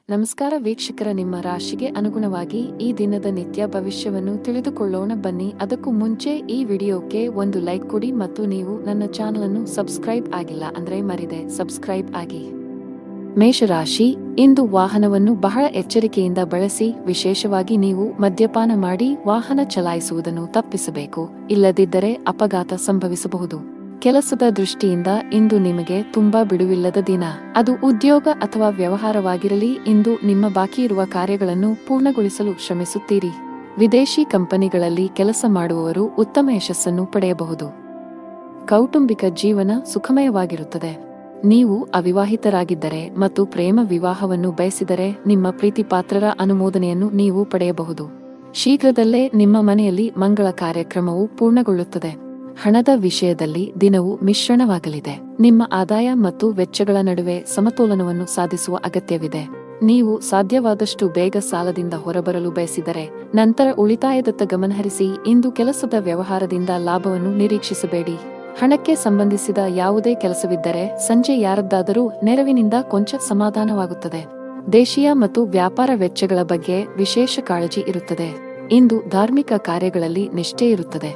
ನಮಸ್ಕಾರ ವೀಕ್ಷಕರ, ನಿಮ್ಮ ರಾಶಿಗೆ ಅನುಗುಣವಾಗಿ ಈ ದಿನದ ನಿತ್ಯ ಭವಿಷ್ಯವನ್ನು ತಿಳಿದುಕೊಳ್ಳೋಣ ಬನ್ನಿ. ಅದಕ್ಕೂ ಮುಂಚೆ ಈ ವಿಡಿಯೋಕ್ಕೆ ಒಂದು ಲೈಕ್ ಕೊಡಿ ಮತ್ತು ನೀವು ನನ್ನ ಚಾನಲ್ ಅನ್ನು ಸಬ್ಸ್ಕ್ರೈಬ್ ಆಗಿಲ್ಲ ಅಂದ್ರೆ ಮರಿದೆ ಸಬ್ಸ್ಕ್ರೈಬ್ ಆಗಿ. ಮೇಷರಾಶಿ, ಇಂದು ವಾಹನವನ್ನು ಬಹಳ ಎಚ್ಚರಿಕೆಯಿಂದ ಬಳಸಿ. ವಿಶೇಷವಾಗಿ ನೀವು ಮದ್ಯಪಾನ ಮಾಡಿ ವಾಹನ ಚಲಾಯಿಸುವುದನ್ನು ತಪ್ಪಿಸಬೇಕು, ಇಲ್ಲದಿದ್ದರೆ ಅಪಘಾತ ಸಂಭವಿಸಬಹುದು. ಕೆಲಸದ ದೃಷ್ಟಿಯಿಂದ ಇಂದು ನಿಮಗೆ ತುಂಬಾ ಬಿಡುವಿಲ್ಲದ ದಿನ. ಅದು ಉದ್ಯೋಗ ಅಥವಾ ವ್ಯವಹಾರವಾಗಿರಲಿ, ಇಂದು ನಿಮ್ಮ ಬಾಕಿ ಇರುವ ಕಾರ್ಯಗಳನ್ನು ಪೂರ್ಣಗೊಳಿಸಲು ಶ್ರಮಿಸುತ್ತೀರಿ. ವಿದೇಶಿ ಕಂಪನಿಗಳಲ್ಲಿ ಕೆಲಸ ಮಾಡುವವರು ಉತ್ತಮ ಯಶಸ್ಸನ್ನು ಪಡೆಯಬಹುದು. ಕೌಟುಂಬಿಕ ಜೀವನ ಸುಖಮಯವಾಗಿರುತ್ತದೆ. ನೀವು ಅವಿವಾಹಿತರಾಗಿದ್ದರೆ ಮತ್ತು ಪ್ರೇಮ ವಿವಾಹವನ್ನು ಬಯಸಿದರೆ ನಿಮ್ಮ ಪ್ರೀತಿಪಾತ್ರರ ಅನುಮೋದನೆಯನ್ನು ನೀವು ಪಡೆಯಬಹುದು. ಶೀಘ್ರದಲ್ಲೇ ನಿಮ್ಮ ಮನೆಯಲ್ಲಿ ಮಂಗಳ ಕಾರ್ಯಕ್ರಮವು ಪೂರ್ಣಗೊಳ್ಳುತ್ತದೆ. ಹಣದ ವಿಷಯದಲ್ಲಿ ದಿನವು ಮಿಶ್ರಣವಾಗಲಿದೆ. ನಿಮ್ಮ ಆದಾಯ ಮತ್ತು ವೆಚ್ಚಗಳ ನಡುವೆ ಸಮತೋಲನವನ್ನು ಸಾಧಿಸುವ ಅಗತ್ಯವಿದೆ. ನೀವು ಸಾಧ್ಯವಾದಷ್ಟು ಬೇಗ ಸಾಲದಿಂದ ಹೊರಬರಲು ಬಯಸಿದರೆ ನಂತರ ಉಳಿತಾಯದತ್ತ ಗಮನಹರಿಸಿ. ಇಂದು ಕೆಲಸದ ವ್ಯವಹಾರದಿಂದ ಲಾಭವನ್ನು ನಿರೀಕ್ಷಿಸಬೇಡಿ. ಹಣಕ್ಕೆ ಸಂಬಂಧಿಸಿದ ಯಾವುದೇ ಕೆಲಸವಿದ್ದರೆ ಸಂಜೆ ಯಾರದ್ದಾದರೂ ನೆರವಿನಿಂದ ಕೊಂಚ ಸಮಾಧಾನವಾಗುತ್ತದೆ. ದೇಶೀಯ ಮತ್ತು ವ್ಯಾಪಾರ ವೆಚ್ಚಗಳ ಬಗ್ಗೆ ವಿಶೇಷ ಕಾಳಜಿ ಇರುತ್ತದೆ. ಇಂದು ಧಾರ್ಮಿಕ ಕಾರ್ಯಗಳಲ್ಲಿ ನಿಷ್ಠೆ ಇರುತ್ತದೆ.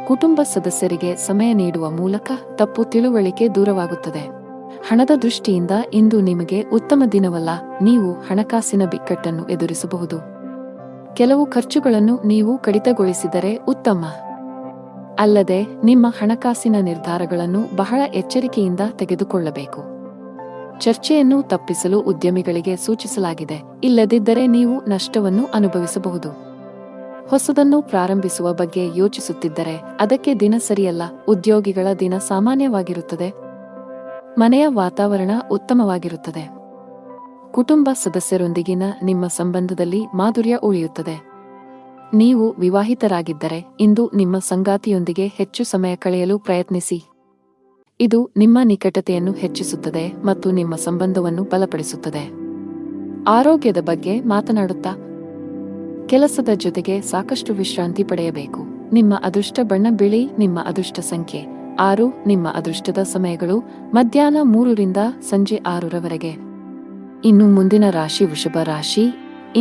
ಕುಟುಂಬ ಸದಸ್ಯರಿಗೆ ಸಮಯ ನೀಡುವ ಮೂಲಕ ತಪ್ಪು ತಿಳುವಳಿಕೆ ದೂರವಾಗುತ್ತದೆ. ಹಣದ ದೃಷ್ಟಿಯಿಂದ ಇಂದು ನಿಮಗೆ ಉತ್ತಮ ದಿನವಲ್ಲ. ನೀವು ಹಣಕಾಸಿನ ಬಿಕ್ಕಟ್ಟನ್ನು ಎದುರಿಸಬಹುದು. ಕೆಲವು ಖರ್ಚುಗಳನ್ನು ನೀವು ಕಡಿತಗೊಳಿಸಿದರೆ ಉತ್ತಮ. ಅಲ್ಲದೆ ನಿಮ್ಮ ಹಣಕಾಸಿನ ನಿರ್ಧಾರಗಳನ್ನು ಬಹಳ ಎಚ್ಚರಿಕೆಯಿಂದ ತೆಗೆದುಕೊಳ್ಳಬೇಕು. ಚರ್ಚೆಯನ್ನು ತಪ್ಪಿಸಲು ಉದ್ಯಮಿಗಳಿಗೆ ಸೂಚಿಸಲಾಗಿದೆ, ಇಲ್ಲದಿದ್ದರೆ ನೀವು ನಷ್ಟವನ್ನು ಅನುಭವಿಸಬಹುದು. ಹೊಸದನ್ನು ಪ್ರಾರಂಭಿಸುವ ಬಗ್ಗೆ ಯೋಚಿಸುತ್ತಿದ್ದರೆ ಅದಕ್ಕೆ ದಿನ ಸರಿಯಲ್ಲ. ಉದ್ಯೋಗಿಗಳ ದಿನ ಸಾಮಾನ್ಯವಾಗಿರುತ್ತದೆ. ಮನೆಯ ವಾತಾವರಣ ಉತ್ತಮವಾಗಿರುತ್ತದೆ. ಕುಟುಂಬ ಸದಸ್ಯರೊಂದಿಗಿನ ನಿಮ್ಮ ಸಂಬಂಧದಲ್ಲಿ ಮಾಧುರ್ಯ ಉಳಿಯುತ್ತದೆ. ನೀವು ವಿವಾಹಿತರಾಗಿದ್ದರೆ ಇಂದು ನಿಮ್ಮ ಸಂಗಾತಿಯೊಂದಿಗೆ ಹೆಚ್ಚು ಸಮಯ ಕಳೆಯಲು ಪ್ರಯತ್ನಿಸಿ. ಇದು ನಿಮ್ಮ ನಿಕಟತೆಯನ್ನು ಹೆಚ್ಚಿಸುತ್ತದೆ ಮತ್ತು ನಿಮ್ಮ ಸಂಬಂಧವನ್ನು ಬಲಪಡಿಸುತ್ತದೆ. ಆರೋಗ್ಯದ ಬಗ್ಗೆ ಮಾತನಾಡುತ್ತಾ ಕೆಲಸದ ಜೊತೆಗೆ ಸಾಕಷ್ಟು ವಿಶ್ರಾಂತಿ ಪಡೆಯಬೇಕು. ನಿಮ್ಮ ಅದೃಷ್ಟ ಬಣ್ಣ ಬಿಳಿ. ನಿಮ್ಮ ಅದೃಷ್ಟ ಸಂಖ್ಯೆ 6. ನಿಮ್ಮ ಅದೃಷ್ಟದ ಸಮಯಗಳು ಮಧ್ಯಾಹ್ನ 3 ರಿಂದ ಸಂಜೆ 6 ರವರೆಗೆ. ಇನ್ನು ಮುಂದಿನ ರಾಶಿ ವೃಷಭ ರಾಶಿ.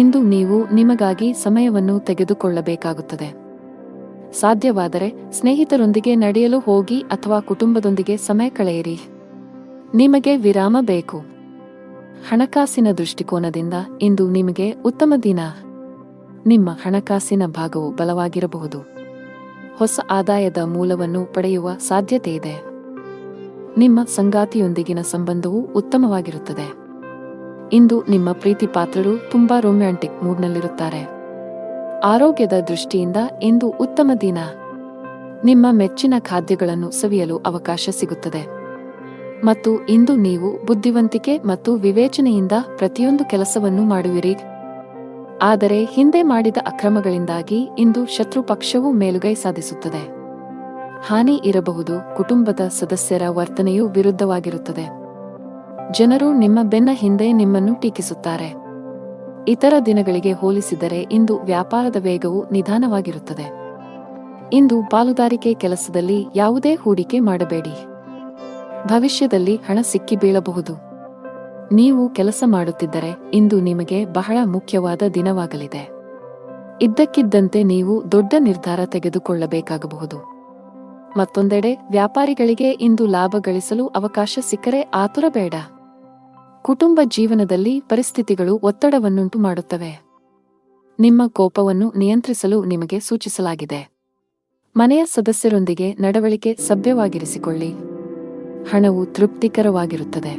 ಇಂದು ನೀವು ನಿಮಗಾಗಿ ಸಮಯವನ್ನು ತೆಗೆದುಕೊಳ್ಳಬೇಕಾಗುತ್ತದೆ. ಸಾಧ್ಯವಾದರೆ ಸ್ನೇಹಿತರೊಂದಿಗೆ ನಡೆಯಲು ಹೋಗಿ ಅಥವಾ ಕುಟುಂಬದೊಂದಿಗೆ ಸಮಯ ಕಳೆಯಿರಿ. ನಿಮಗೆ ವಿರಾಮ ಬೇಕು. ಹಣಕಾಸಿನ ದೃಷ್ಟಿಕೋನದಿಂದ ಇಂದು ನಿಮಗೆ ಉತ್ತಮ ದಿನ. ನಿಮ್ಮ ಹಣಕಾಸಿನ ಭಾಗವು ಬಲವಾಗಿರಬಹುದು. ಹೊಸ ಆದಾಯದ ಮೂಲವನ್ನು ಪಡೆಯುವ ಸಾಧ್ಯತೆಯಿದೆ. ನಿಮ್ಮ ಸಂಗಾತಿಯೊಂದಿಗಿನ ಸಂಬಂಧವು ಉತ್ತಮವಾಗಿರುತ್ತದೆ. ಇಂದು ನಿಮ್ಮ ಪ್ರೀತಿ ಪಾತ್ರರು ತುಂಬಾ ರೊಮ್ಯಾಂಟಿಕ್ ಮೂಡ್ನಲ್ಲಿರುತ್ತಾರೆ. ಆರೋಗ್ಯದ ದೃಷ್ಟಿಯಿಂದ ಇಂದು ಉತ್ತಮ ದಿನ. ನಿಮ್ಮ ಮೆಚ್ಚಿನ ಖಾದ್ಯಗಳನ್ನು ಸವಿಯಲು ಅವಕಾಶ ಸಿಗುತ್ತದೆ. ಮತ್ತು ಇಂದು ನೀವು ಬುದ್ಧಿವಂತಿಕೆ ಮತ್ತು ವಿವೇಚನೆಯಿಂದ ಪ್ರತಿಯೊಂದು ಕೆಲಸವನ್ನು ಮಾಡುವಿರಿ. ಆದರೆ ಹಿಂದೆ ಮಾಡಿದ ಅಕ್ರಮಗಳಿಂದಾಗಿ ಇಂದು ಶತ್ರು ಪಕ್ಷವು ಮೇಲುಗೈ ಸಾಧಿಸುತ್ತದೆ. ಹಾನಿ ಇರಬಹುದು. ಕುಟುಂಬದ ಸದಸ್ಯರ ವರ್ತನೆಯು ವಿರುದ್ಧವಾಗಿರುತ್ತದೆ. ಜನರು ನಿಮ್ಮ ಬೆನ್ನ ಹಿಂದೆ ನಿಮ್ಮನ್ನು ಟೀಕಿಸುತ್ತಾರೆ. ಇತರ ದಿನಗಳಿಗೆ ಹೋಲಿಸಿದರೆ ಇಂದು ವ್ಯಾಪಾರದ ವೇಗವು ನಿಧಾನವಾಗಿರುತ್ತದೆ. ಇಂದು ಪಾಲುದಾರಿಕೆ ಕೆಲಸದಲ್ಲಿ ಯಾವುದೇ ಹೂಡಿಕೆ ಮಾಡಬೇಡಿ. ಭವಿಷ್ಯದಲ್ಲಿ ಹಣ ಸಿಕ್ಕಿ ಬೀಳಬಹುದು. ನೀವು ಕೆಲಸ ಮಾಡುತ್ತಿದ್ದರೆ ಇಂದು ನಿಮಗೆ ಬಹಳ ಮುಖ್ಯವಾದ ದಿನವಾಗಲಿದೆ. ಇದ್ದಕ್ಕಿದ್ದಂತೆ ನೀವು ದೊಡ್ಡ ನಿರ್ಧಾರ ತೆಗೆದುಕೊಳ್ಳಬೇಕಾಗಬಹುದು. ಮತ್ತೊಂದೆಡೆ ವ್ಯಾಪಾರಿಗಳಿಗೆ ಇಂದು ಲಾಭ ಗಳಿಸಲು ಅವಕಾಶ ಸಿಕ್ಕರೆ ಆತುರ ಬೇಡ. ಕುಟುಂಬ ಜೀವನದಲ್ಲಿ ಪರಿಸ್ಥಿತಿಗಳು ಒತ್ತಡವನ್ನುಂಟು ಮಾಡುತ್ತವೆ. ನಿಮ್ಮ ಕೋಪವನ್ನು ನಿಯಂತ್ರಿಸಲು ನಿಮಗೆ ಸೂಚಿಸಲಾಗಿದೆ. ಮನೆಯ ಸದಸ್ಯರೊಂದಿಗೆ ನಡವಳಿಕೆ ಸಭ್ಯವಾಗಿರಿಸಿಕೊಳ್ಳಿ. ಹಣವು ತೃಪ್ತಿಕರವಾಗಿರುತ್ತದೆ.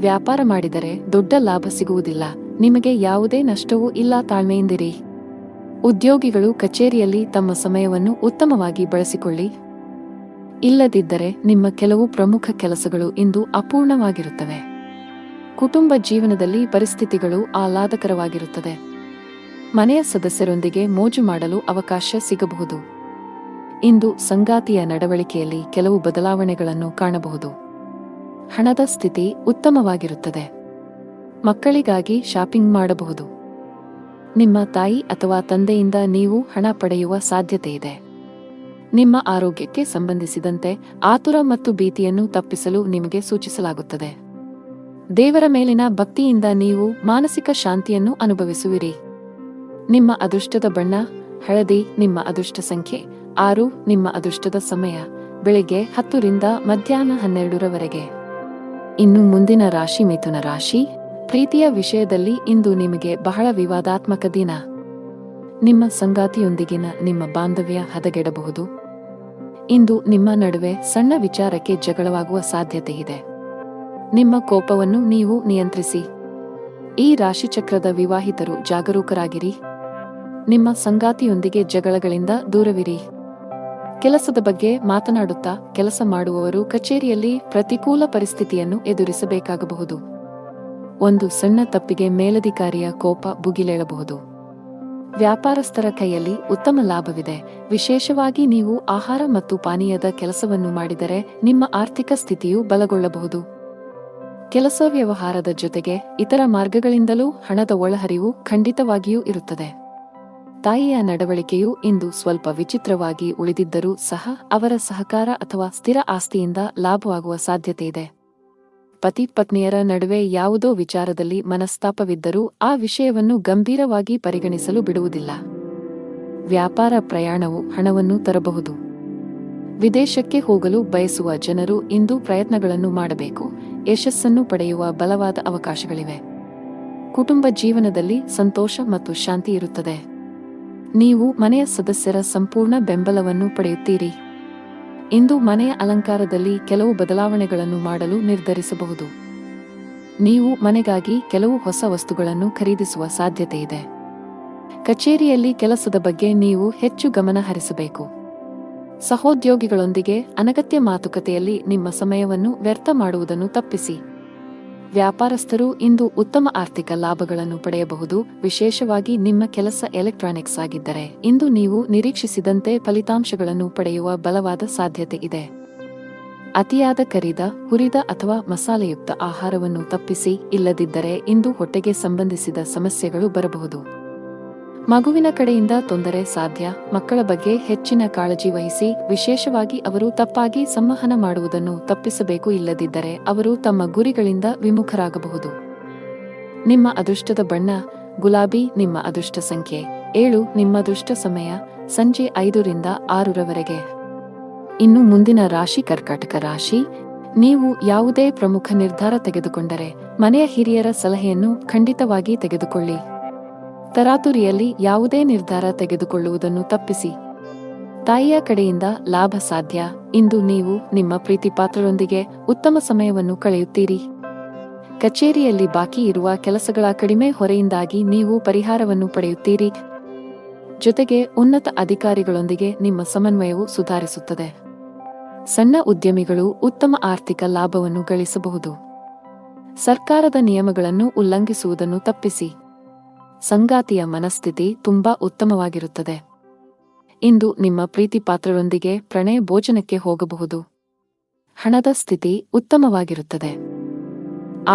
ವ್ಯಾಪಾರ ಮಾಡಿದರೆ ದೊಡ್ಡ ಲಾಭ ಸಿಗುವುದಿಲ್ಲ. ನಿಮಗೆ ಯಾವುದೇ ನಷ್ಟವೂ ಇಲ್ಲ. ತಾಳ್ಮೆಯಿಂದಿರಿ. ಉದ್ಯೋಗಿಗಳು ಕಚೇರಿಯಲ್ಲಿ ತಮ್ಮ ಸಮಯವನ್ನು ಉತ್ತಮವಾಗಿ ಬಳಸಿಕೊಳ್ಳಿ. ಇಲ್ಲದಿದ್ದರೆ ನಿಮ್ಮ ಕೆಲವು ಪ್ರಮುಖ ಕೆಲಸಗಳು ಇಂದು ಅಪೂರ್ಣವಾಗಿರುತ್ತವೆ. ಕುಟುಂಬ ಜೀವನದಲ್ಲಿ ಪರಿಸ್ಥಿತಿಗಳು ಆಹ್ಲಾದಕರವಾಗಿರುತ್ತದೆ. ಮನೆಯ ಸದಸ್ಯರೊಂದಿಗೆ ಮೋಜು ಮಾಡಲು ಅವಕಾಶ ಸಿಗಬಹುದು. ಇಂದು ಸಂಗಾತಿಯ ನಡವಳಿಕೆಯಲ್ಲಿ ಕೆಲವು ಬದಲಾವಣೆಗಳನ್ನು ಕಾಣಬಹುದು. ಹಣದ ಸ್ಥಿತಿ ಉತ್ತಮವಾಗಿರುತ್ತದೆ. ಮಕ್ಕಳಿಗಾಗಿ ಶಾಪಿಂಗ್ ಮಾಡಬಹುದು. ನಿಮ್ಮ ತಾಯಿ ಅಥವಾ ತಂದೆಯಿಂದ ನೀವು ಹಣ ಪಡೆಯುವ ಸಾಧ್ಯತೆಯಿದೆ. ನಿಮ್ಮ ಆರೋಗ್ಯಕ್ಕೆ ಸಂಬಂಧಿಸಿದಂತೆ ಆತುರ ಮತ್ತು ಭೀತಿಯನ್ನು ತಪ್ಪಿಸಲು ನಿಮಗೆ ಸೂಚಿಸಲಾಗುತ್ತದೆ. ದೇವರ ಮೇಲಿನ ಭಕ್ತಿಯಿಂದ ನೀವು ಮಾನಸಿಕ ಶಾಂತಿಯನ್ನು ಅನುಭವಿಸುವಿರಿ. ನಿಮ್ಮ ಅದೃಷ್ಟದ ಬಣ್ಣ ಹಳದಿ. ನಿಮ್ಮ ಅದೃಷ್ಟ ಸಂಖ್ಯೆ 6. ನಿಮ್ಮ ಅದೃಷ್ಟದ ಸಮಯ ಬೆಳಿಗ್ಗೆ 10 ರಿಂದ ಮಧ್ಯಾಹ್ನ 12ರವರೆಗೆ. ಇನ್ನು ಮುಂದಿನ ರಾಶಿ ಮಿಥುನ ರಾಶಿ. ಪ್ರೀತಿಯ ವಿಷಯದಲ್ಲಿ ಇಂದು ನಿಮಗೆ ಬಹಳ ವಿವಾದಾತ್ಮಕ ದಿನ. ನಿಮ್ಮ ಸಂಗಾತಿಯೊಂದಿಗಿನ ನಿಮ್ಮ ಬಾಂಧವ್ಯ ಹದಗೆಡಬಹುದು. ಇಂದು ನಿಮ್ಮ ನಡುವೆ ಸಣ್ಣ ವಿಚಾರಕ್ಕೆ ಜಗಳವಾಗುವ ಸಾಧ್ಯತೆ ಇದೆ. ನಿಮ್ಮ ಕೋಪವನ್ನು ನೀವು ನಿಯಂತ್ರಿಸಿ. ಈ ರಾಶಿಚಕ್ರದ ವಿವಾಹಿತರು ಜಾಗರೂಕರಾಗಿರಿ. ನಿಮ್ಮ ಸಂಗಾತಿಯೊಂದಿಗೆ ಜಗಳಗಳಿಂದ ದೂರವಿರಿ. ಕೆಲಸದ ಬಗ್ಗೆ ಮಾತನಾಡುತ್ತಾ ಕೆಲಸ ಮಾಡುವವರು ಕಚೇರಿಯಲ್ಲಿ ಪ್ರತಿಕೂಲ ಪರಿಸ್ಥಿತಿಯನ್ನು ಎದುರಿಸಬೇಕಾಗಬಹುದು. ಒಂದು ಸಣ್ಣ ತಪ್ಪಿಗೆ ಮೇಲಧಿಕಾರಿಯ ಕೋಪ ಭುಗಿಲೇಳಬಹುದು. ವ್ಯಾಪಾರಸ್ಥರ ಕೈಯಲ್ಲಿ ಉತ್ತಮ ಲಾಭವಿದೆ. ವಿಶೇಷವಾಗಿ ನೀವು ಆಹಾರ ಮತ್ತು ಪಾನೀಯದ ಕೆಲಸವನ್ನು ಮಾಡಿದರೆ ನಿಮ್ಮ ಆರ್ಥಿಕ ಸ್ಥಿತಿಯು ಬಲಗೊಳ್ಳಬಹುದು. ಕೆಲಸ ವ್ಯವಹಾರದ ಜೊತೆಗೆ ಇತರ ಮಾರ್ಗಗಳಿಂದಲೂ ಹಣದ ಒಳಹರಿವು ಖಂಡಿತವಾಗಿಯೂ ಇರುತ್ತದೆ. ತಾಯಿಯ ನಡವಳಿಕೆಯು ಇಂದು ಸ್ವಲ್ಪ ವಿಚಿತ್ರವಾಗಿ ಉಳಿದಿದ್ದರೂ ಸಹ ಅವರ ಸಹಕಾರ ಅಥವಾ ಸ್ಥಿರ ಆಸ್ತಿಯಿಂದ ಲಾಭವಾಗುವ ಸಾಧ್ಯತೆಯಿದೆ. ಪತಿ ಪತ್ನಿಯರ ನಡುವೆ ಯಾವುದೋ ವಿಚಾರದಲ್ಲಿ ಮನಸ್ತಾಪವಿದ್ದರೂ ಆ ವಿಷಯವನ್ನು ಗಂಭೀರವಾಗಿ ಪರಿಗಣಿಸಲು ಬಿಡುವುದಿಲ್ಲ. ವ್ಯಾಪಾರ ಪ್ರಯಾಣವು ಹಣವನ್ನು ತರಬಹುದು. ವಿದೇಶಕ್ಕೆ ಹೋಗಲು ಬಯಸುವ ಜನರು ಇಂದು ಪ್ರಯತ್ನಗಳನ್ನು ಮಾಡಬೇಕು. ಯಶಸ್ಸನ್ನು ಪಡೆಯುವ ಬಲವಾದ ಅವಕಾಶಗಳಿವೆ. ಕುಟುಂಬ ಜೀವನದಲ್ಲಿ ಸಂತೋಷ ಮತ್ತು ಶಾಂತಿ ಇರುತ್ತದೆ. ನೀವು ಮನೆಯ ಸದಸ್ಯರ ಸಂಪೂರ್ಣ ಬೆಂಬಲವನ್ನು ಪಡೆಯುತ್ತೀರಿ. ಇಂದು ಮನೆಯ ಅಲಂಕಾರದಲ್ಲಿ ಕೆಲವು ಬದಲಾವಣೆಗಳನ್ನು ಮಾಡಲು ನಿರ್ಧರಿಸಬಹುದು. ನೀವು ಮನೆಗಾಗಿ ಕೆಲವು ಹೊಸ ವಸ್ತುಗಳನ್ನು ಖರೀದಿಸುವ ಸಾಧ್ಯತೆಯಿದೆ. ಕಚೇರಿಯಲ್ಲಿ ಕೆಲಸದ ಬಗ್ಗೆ ನೀವು ಹೆಚ್ಚು ಗಮನ ಹರಿಸಬೇಕು. ಸಹೋದ್ಯೋಗಿಗಳೊಂದಿಗೆ ಅನಗತ್ಯ ಮಾತುಕತೆಯಲ್ಲಿ ನಿಮ್ಮ ಸಮಯವನ್ನು ವ್ಯರ್ಥ ಮಾಡುವುದನ್ನು ತಪ್ಪಿಸಿ. ವ್ಯಾಪಾರಸ್ಥರು ಇಂದು ಉತ್ತಮ ಆರ್ಥಿಕ ಲಾಭಗಳನ್ನು ಪಡೆಯಬಹುದು. ವಿಶೇಷವಾಗಿ ನಿಮ್ಮ ಕೆಲಸ ಎಲೆಕ್ಟ್ರಾನಿಕ್ಸ್ ಆಗಿದ್ದರೆ ಇಂದು ನೀವು ನಿರೀಕ್ಷಿಸಿದಂತೆ ಫಲಿತಾಂಶಗಳನ್ನು ಪಡೆಯುವ ಬಲವಾದ ಸಾಧ್ಯತೆ ಇದೆ. ಅತಿಯಾದ ಕರಿದ, ಹುರಿದ ಅಥವಾ ಮಸಾಲೆಯುಕ್ತ ಆಹಾರವನ್ನು ತಪ್ಪಿಸಿ. ಇಲ್ಲದಿದ್ದರೆ ಇಂದು ಹೊಟ್ಟೆಗೆ ಸಂಬಂಧಿಸಿದ ಸಮಸ್ಯೆಗಳು ಬರಬಹುದು. ಮಗುವಿನ ಕಡೆಯಿಂದ ತೊಂದರೆ ಸಾಧ್ಯ. ಮಕ್ಕಳ ಬಗ್ಗೆ ಹೆಚ್ಚಿನ ಕಾಳಜಿ ವಹಿಸಿ. ವಿಶೇಷವಾಗಿ ಅವರು ತಪ್ಪಾಗಿ ಸಂವಹನ ಮಾಡುವುದನ್ನು ತಪ್ಪಿಸಬೇಕು. ಇಲ್ಲದಿದ್ದರೆ ಅವರು ತಮ್ಮ ಗುರಿಗಳಿಂದ ವಿಮುಖರಾಗಬಹುದು. ನಿಮ್ಮ ಅದೃಷ್ಟದ ಬಣ್ಣ ಗುಲಾಬಿ. ನಿಮ್ಮ ಅದೃಷ್ಟ ಸಂಖ್ಯೆ 7. ನಿಮ್ಮ ಅದೃಷ್ಟ ಸಮಯ ಸಂಜೆ 5 ರಿಂದ 6ರವರೆಗೆ. ಇನ್ನು ಮುಂದಿನ ರಾಶಿ ಕರ್ಕಾಟಕ ರಾಶಿ. ನೀವು ಯಾವುದೇ ಪ್ರಮುಖ ನಿರ್ಧಾರ ತೆಗೆದುಕೊಂಡರೆ ಮನೆಯ ಹಿರಿಯರ ಸಲಹೆಯನ್ನು ಖಂಡಿತವಾಗಿ ತೆಗೆದುಕೊಳ್ಳಿ. ತರಾತುರಿಯಲ್ಲಿ ಯಾವುದೇ ನಿರ್ಧಾರ ತೆಗೆದುಕೊಳ್ಳುವುದನ್ನು ತಪ್ಪಿಸಿ. ತಾಯಿಯ ಕಡೆಯಿಂದ ಲಾಭ ಸಾಧ್ಯ. ಇಂದು ನೀವು ನಿಮ್ಮ ಪ್ರೀತಿಪಾತ್ರರೊಂದಿಗೆ ಉತ್ತಮ ಸಮಯವನ್ನು ಕಳೆಯುತ್ತೀರಿ. ಕಚೇರಿಯಲ್ಲಿ ಬಾಕಿ ಇರುವ ಕೆಲಸಗಳ ಕಡಿಮೆ ಹೊರೆಯಿಂದಾಗಿ ನೀವು ಪರಿಹಾರವನ್ನು ಪಡೆಯುತ್ತೀರಿ. ಜೊತೆಗೆ ಉನ್ನತ ಅಧಿಕಾರಿಗಳೊಂದಿಗೆ ನಿಮ್ಮ ಸಮನ್ವಯವು ಸುಧಾರಿಸುತ್ತದೆ. ಸಣ್ಣ ಉದ್ಯಮಿಗಳು ಉತ್ತಮ ಆರ್ಥಿಕ ಲಾಭವನ್ನು ಗಳಿಸಬಹುದು. ಸರ್ಕಾರದ ನಿಯಮಗಳನ್ನು ಉಲ್ಲಂಘಿಸುವುದನ್ನು ತಪ್ಪಿಸಿ. ಸಂಗಾತಿಯ ಮನಸ್ಥಿತಿ ತುಂಬಾ ಉತ್ತಮವಾಗಿರುತ್ತದೆ. ಇಂದು ನಿಮ್ಮ ಪ್ರೀತಿಪಾತ್ರರೊಂದಿಗೆ ಪ್ರಣಯ ಭೋಜನಕ್ಕೆ ಹೋಗಬಹುದು. ಹಣದ ಸ್ಥಿತಿ ಉತ್ತಮವಾಗಿರುತ್ತದೆ.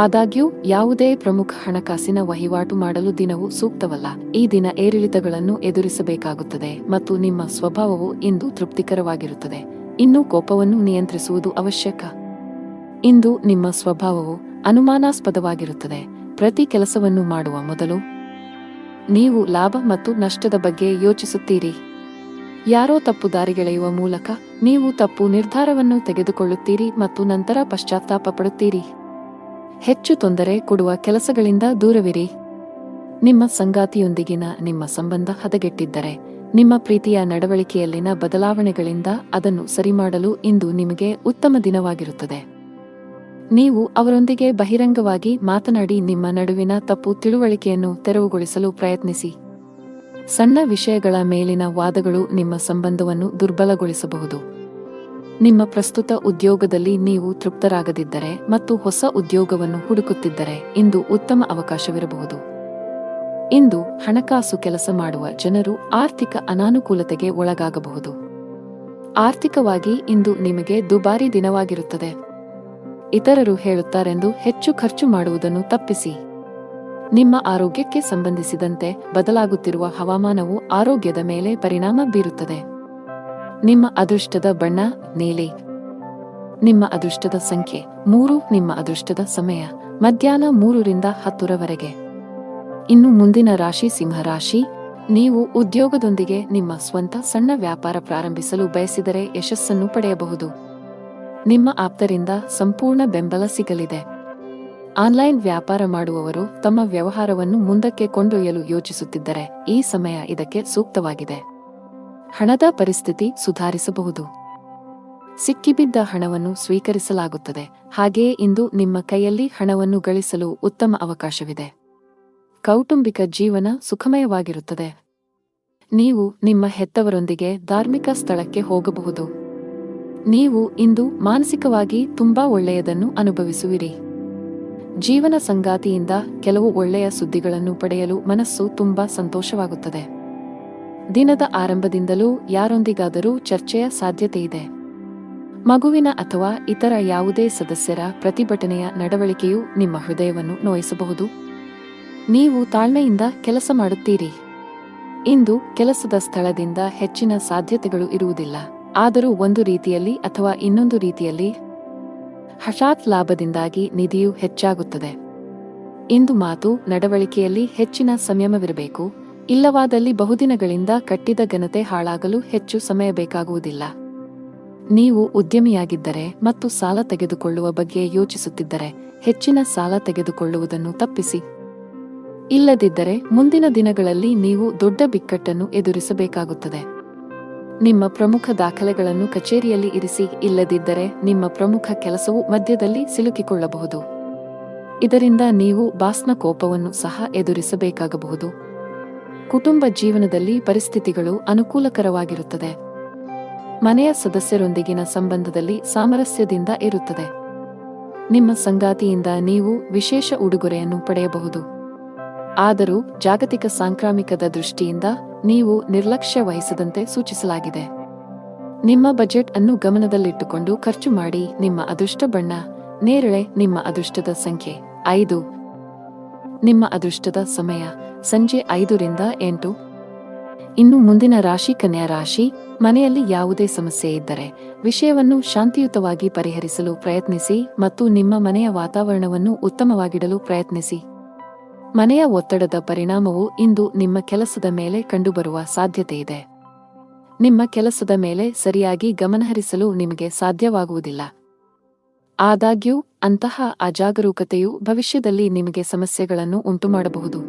ಆದಾಗ್ಯೂ ಯಾವುದೇ ಪ್ರಮುಖ ಹಣಕಾಸಿನ ವಹಿವಾಟು ಮಾಡಲು ದಿನವು ಸೂಕ್ತವಲ್ಲ. ಈ ದಿನ ಏರಿಳಿತಗಳನ್ನು ಎದುರಿಸಬೇಕಾಗುತ್ತದೆ ಮತ್ತು ನಿಮ್ಮ ಸ್ವಭಾವವು ಇಂದು ತೃಪ್ತಿಕರವಾಗಿರುತ್ತದೆ. ಇನ್ನು ಕೋಪವನ್ನು ನಿಯಂತ್ರಿಸುವುದು ಅವಶ್ಯಕ. ಇಂದು ನಿಮ್ಮ ಸ್ವಭಾವವು ಅನುಮಾನಾಸ್ಪದವಾಗಿರುತ್ತದೆ. ಪ್ರತಿ ಕೆಲಸವನ್ನು ಮಾಡುವ ಮೊದಲು ನೀವು ಲಾಭ ಮತ್ತು ನಷ್ಟದ ಬಗ್ಗೆ ಯೋಚಿಸುತ್ತೀರಿ. ಯಾರೋ ತಪ್ಪು ದಾರಿಗೆಳೆಯುವ ಮೂಲಕ ನೀವು ತಪ್ಪು ನಿರ್ಧಾರವನ್ನು ತೆಗೆದುಕೊಳ್ಳುತ್ತೀರಿ ಮತ್ತು ನಂತರ ಪಶ್ಚಾತ್ತಾಪ ಪಡುತ್ತೀರಿ. ಹೆಚ್ಚು ತೊಂದರೆ ಕೊಡುವ ಕೆಲಸಗಳಿಂದ ದೂರವಿರಿ. ನಿಮ್ಮ ಸಂಗಾತಿಯೊಂದಿಗಿನ ನಿಮ್ಮ ಸಂಬಂಧ ಹದಗೆಟ್ಟಿದ್ದರೆ ನಿಮ್ಮ ಪ್ರೀತಿಯ ನಡವಳಿಕೆಯಲ್ಲಿನ ಬದಲಾವಣೆಗಳಿಂದ ಅದನ್ನು ಸರಿಮಾಡಲು ಇಂದು ನಿಮಗೆ ಉತ್ತಮ ದಿನವಾಗಿರುತ್ತದೆ. ನೀವು ಅವರೊಂದಿಗೆ ಬಹಿರಂಗವಾಗಿ ಮಾತನಾಡಿ ನಿಮ್ಮ ನಡುವಿನ ತಪ್ಪು ತಿಳುವಳಿಕೆಯನ್ನು ತೆರವುಗೊಳಿಸಲು ಪ್ರಯತ್ನಿಸಿ. ಸಣ್ಣ ವಿಷಯಗಳ ಮೇಲಿನ ವಾದಗಳು ನಿಮ್ಮ ಸಂಬಂಧವನ್ನು ದುರ್ಬಲಗೊಳಿಸಬಹುದು. ನಿಮ್ಮ ಪ್ರಸ್ತುತ ಉದ್ಯೋಗದಲ್ಲಿ ನೀವು ತೃಪ್ತರಾಗದಿದ್ದರೆ ಮತ್ತು ಹೊಸ ಉದ್ಯೋಗವನ್ನು ಹುಡುಕುತ್ತಿದ್ದರೆ ಇಂದು ಉತ್ತಮ ಅವಕಾಶವಿರಬಹುದು. ಇಂದು ಹಣಕಾಸು ಕೆಲಸ ಮಾಡುವ ಜನರು ಆರ್ಥಿಕ ಅನಾನುಕೂಲತೆಗೆ ಒಳಗಾಗಬಹುದು. ಆರ್ಥಿಕವಾಗಿ ಇಂದು ನಿಮಗೆ ದುಬಾರಿ ದಿನವಾಗಿರುತ್ತದೆ. ಇತರರು ಹೇಳುತ್ತಾರೆಂದು ಹೆಚ್ಚು ಖರ್ಚು ಮಾಡುವುದನ್ನು ತಪ್ಪಿಸಿ. ನಿಮ್ಮ ಆರೋಗ್ಯಕ್ಕೆ ಸಂಬಂಧಿಸಿದಂತೆ ಬದಲಾಗುತ್ತಿರುವ ಹವಾಮಾನವು ಆರೋಗ್ಯದ ಮೇಲೆ ಪರಿಣಾಮ ಬೀರುತ್ತದೆ. ನಿಮ್ಮ ಅದೃಷ್ಟದ ಬಣ್ಣ ನೀಲಿ. ನಿಮ್ಮ ಅದೃಷ್ಟದ ಸಂಖ್ಯೆ 3. ನಿಮ್ಮ ಅದೃಷ್ಟದ ಸಮಯ ಮಧ್ಯಾಹ್ನ 3ರಿಂದ 10ರವರೆಗೆ. ಇನ್ನು ಮುಂದಿನ ರಾಶಿ ಸಿಂಹರಾಶಿ. ನೀವು ಉದ್ಯೋಗದೊಂದಿಗೆ ನಿಮ್ಮ ಸ್ವಂತ ಸಣ್ಣ ವ್ಯಾಪಾರ ಪ್ರಾರಂಭಿಸಲು ಬಯಸಿದರೆ ಯಶಸ್ಸನ್ನು ಪಡೆಯಬಹುದು. ನಿಮ್ಮ ಆಪ್ತರಿಂದ ಸಂಪೂರ್ಣ ಬೆಂಬಲ ಸಿಗಲಿದೆ. ಆನ್ಲೈನ್ ವ್ಯಾಪಾರ ಮಾಡುವವರು ತಮ್ಮ ವ್ಯವಹಾರವನ್ನು ಮುಂದಕ್ಕೆ ಕೊಂಡೊಯ್ಯಲು ಯೋಚಿಸುತ್ತಿದ್ದರೆ ಈ ಸಮಯ ಇದಕ್ಕೆ ಸೂಕ್ತವಾಗಿದೆ. ಹಣದ ಪರಿಸ್ಥಿತಿ ಸುಧಾರಿಸಬಹುದು. ಸಿಕ್ಕಿಬಿದ್ದ ಹಣವನ್ನು ಸ್ವೀಕರಿಸಲಾಗುತ್ತದೆ. ಹಾಗೆಯೇ ಇಂದು ನಿಮ್ಮ ಕೈಯಲ್ಲಿ ಹಣವನ್ನು ಗಳಿಸಲು ಉತ್ತಮ ಅವಕಾಶವಿದೆ. ಕೌಟುಂಬಿಕ ಜೀವನ ಸುಖಮಯವಾಗಿರುತ್ತದೆ. ನೀವು ನಿಮ್ಮ ಹೆತ್ತವರೊಂದಿಗೆ ಧಾರ್ಮಿಕ ಸ್ಥಳಕ್ಕೆ ಹೋಗಬಹುದು. ನೀವು ಇಂದು ಮಾನಸಿಕವಾಗಿ ತುಂಬಾ ಒಳ್ಳೆಯದನ್ನು ಅನುಭವಿಸುವಿರಿ. ಜೀವನ ಸಂಗಾತಿಯಿಂದ ಕೆಲವು ಒಳ್ಳೆಯ ಸುದ್ದಿಗಳನ್ನು ಪಡೆಯಲು ಮನಸ್ಸು ತುಂಬಾ ಸಂತೋಷವಾಗುತ್ತದೆ. ದಿನದ ಆರಂಭದಿಂದಲೂ ಯಾರೊಂದಿಗಾದರೂ ಚರ್ಚೆಯ ಸಾಧ್ಯತೆಯಿದೆ. ಮಗುವಿನ ಅಥವಾ ಇತರ ಯಾವುದೇ ಸದಸ್ಯರ ಪ್ರತಿಭಟನೆಯ ನಡವಳಿಕೆಯು ನಿಮ್ಮ ಹೃದಯವನ್ನು ನೋಯಿಸಬಹುದು. ನೀವು ತಾಳ್ಮೆಯಿಂದ ಕೆಲಸ ಮಾಡುತ್ತೀರಿ. ಇಂದು ಕೆಲಸದ ಸ್ಥಳದಿಂದ ಹೆಚ್ಚಿನ ಸಾಧ್ಯತೆಗಳು ಇರುವುದಿಲ್ಲ. ಆದರೂ ಒಂದು ರೀತಿಯಲ್ಲಿ ಅಥವಾ ಇನ್ನೊಂದು ರೀತಿಯಲ್ಲಿ ಹಠಾತ್ ಲಾಭದಿಂದಾಗಿ ನಿಧಿಯು ಹೆಚ್ಚಾಗುತ್ತದೆ. ಇಂದು ಮಾತು ನಡವಳಿಕೆಯಲ್ಲಿ ಹೆಚ್ಚಿನ ಸಂಯಮವಿರಬೇಕು. ಇಲ್ಲವಾದಲ್ಲಿ ಬಹುದಿನಗಳಿಂದ ಕಟ್ಟಿದ ಘನತೆ ಹಾಳಾಗಲು ಹೆಚ್ಚು ಸಮಯ ಬೇಕಾಗುವುದಿಲ್ಲ. ನೀವು ಉದ್ಯಮಿಯಾಗಿದ್ದರೆ ಮತ್ತು ಸಾಲ ತೆಗೆದುಕೊಳ್ಳುವ ಬಗ್ಗೆ ಯೋಚಿಸುತ್ತಿದ್ದರೆ ಹೆಚ್ಚಿನ ಸಾಲ ತೆಗೆದುಕೊಳ್ಳುವುದನ್ನು ತಪ್ಪಿಸಿ. ಇಲ್ಲದಿದ್ದರೆ ಮುಂದಿನ ದಿನಗಳಲ್ಲಿ ನೀವು ದೊಡ್ಡ ಬಿಕ್ಕಟ್ಟನ್ನು ಎದುರಿಸಬೇಕಾಗುತ್ತದೆ. ನಿಮ್ಮ ಪ್ರಮುಖ ದಾಖಲೆಗಳನ್ನು ಕಚೇರಿಯಲ್ಲಿ ಇರಿಸಿ. ಇಲ್ಲದಿದ್ದರೆ ನಿಮ್ಮ ಪ್ರಮುಖ ಕೆಲಸವು ಮಧ್ಯದಲ್ಲಿ ಸಿಲುಕಿಕೊಳ್ಳಬಹುದು. ಇದರಿಂದ ನೀವು ಬಾಸ್ನ ಕೋಪವನ್ನು ಸಹ ಎದುರಿಸಬೇಕಾಗಬಹುದು. ಕುಟುಂಬ ಜೀವನದಲ್ಲಿ ಪರಿಸ್ಥಿತಿಗಳು ಅನುಕೂಲಕರವಾಗಿರುತ್ತದೆ. ಮನೆಯ ಸದಸ್ಯರೊಂದಿಗಿನ ಸಂಬಂಧದಲ್ಲಿ ಸಾಮರಸ್ಯದಿಂದ ಇರುತ್ತದೆ. ನಿಮ್ಮ ಸಂಗಾತಿಯಿಂದ ನೀವು ವಿಶೇಷ ಉಡುಗೊರೆಯನ್ನು ಪಡೆಯಬಹುದು. ಆದರೂ ಜಾಗತಿಕ ಸಾಂಕ್ರಾಮಿಕದ ದೃಷ್ಟಿಯಿಂದ ನೀವು ನಿರ್ಲಕ್ಷ್ಯ ವಹಿಸದಂತೆ ಸೂಚಿಸಲಾಗಿದೆ. ನಿಮ್ಮ ಬಜೆಟ್ ಅನ್ನು ಗಮನದಲ್ಲಿಟ್ಟುಕೊಂಡು ಖರ್ಚು ಮಾಡಿ. ನಿಮ್ಮ ಅದೃಷ್ಟ ಬಣ್ಣ ನೇರಳೆ. ನಿಮ್ಮ ಅದೃಷ್ಟದ ಸಂಖ್ಯೆ 5. ನಿಮ್ಮ ಅದೃಷ್ಟದ ಸಮಯ ಸಂಜೆ 5ರಿಂದ 8. ಇನ್ನು ಮುಂದಿನ ರಾಶಿ ಕನ್ಯಾ ರಾಶಿ. ಮನೆಯಲ್ಲಿ ಯಾವುದೇ ಸಮಸ್ಯೆ ಇದ್ದರೆ ವಿಷಯವನ್ನು ಶಾಂತಿಯುತವಾಗಿ ಪರಿಹರಿಸಲು ಪ್ರಯತ್ನಿಸಿ ಮತ್ತು ನಿಮ್ಮ ಮನೆಯ ವಾತಾವರಣವನ್ನು ಉತ್ತಮವಾಗಿಡಲು ಪ್ರಯತ್ನಿಸಿ. ಮನೆಯ ಒತ್ತಡದ ಪರಿಣಾಮವು ಇಂದು ನಿಮ್ಮ ಕೆಲಸದ ಮೇಲೆ ಕಂಡುಬರುವ ಸಾಧ್ಯತೆಯಿದೆ. ನಿಮ್ಮ ಕೆಲಸದ ಮೇಲೆ ಸರಿಯಾಗಿ ಗಮನಹರಿಸಲು ನಿಮಗೆ ಸಾಧ್ಯವಾಗುವುದಿಲ್ಲ. ಆದಾಗ್ಯೂ ಅಂತಹ ಅಜಾಗರೂಕತೆಯು ಭವಿಷ್ಯದಲ್ಲಿ ನಿಮಗೆ ಸಮಸ್ಯೆಗಳನ್ನು ಉಂಟುಮಾಡಬಹುದು.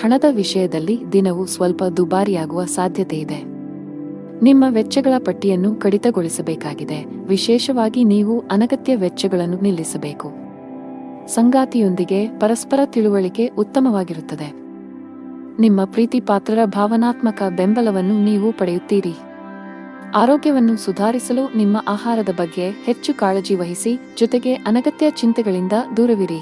ಹಣದ ವಿಷಯದಲ್ಲಿ ದಿನವು ಸ್ವಲ್ಪ ದುಬಾರಿಯಾಗುವ ಸಾಧ್ಯತೆಯಿದೆ. ನಿಮ್ಮ ವೆಚ್ಚಗಳ ಪಟ್ಟಿಯನ್ನು ಕಡಿತಗೊಳಿಸಬೇಕಾಗಿದೆ. ವಿಶೇಷವಾಗಿ ನೀವು ಅನಗತ್ಯ ವೆಚ್ಚಗಳನ್ನು ನಿಲ್ಲಿಸಬೇಕು. ಸಂಗಾತಿಯೊಂದಿಗೆ ಪರಸ್ಪರ ತಿಳುವಳಿಕೆ ಉತ್ತಮವಾಗಿರುತ್ತದೆ. ನಿಮ್ಮ ಪ್ರೀತಿಪಾತ್ರರ ಭಾವನಾತ್ಮಕ ಬೆಂಬಲವನ್ನು ನೀವು ಪಡೆಯುತ್ತೀರಿ. ಆರೋಗ್ಯವನ್ನು ಸುಧಾರಿಸಲು ನಿಮ್ಮ ಆಹಾರದ ಬಗ್ಗೆ ಹೆಚ್ಚು ಕಾಳಜಿ ವಹಿಸಿ. ಜೊತೆಗೆ ಅನಗತ್ಯ ಚಿಂತೆಗಳಿಂದ ದೂರವಿರಿ.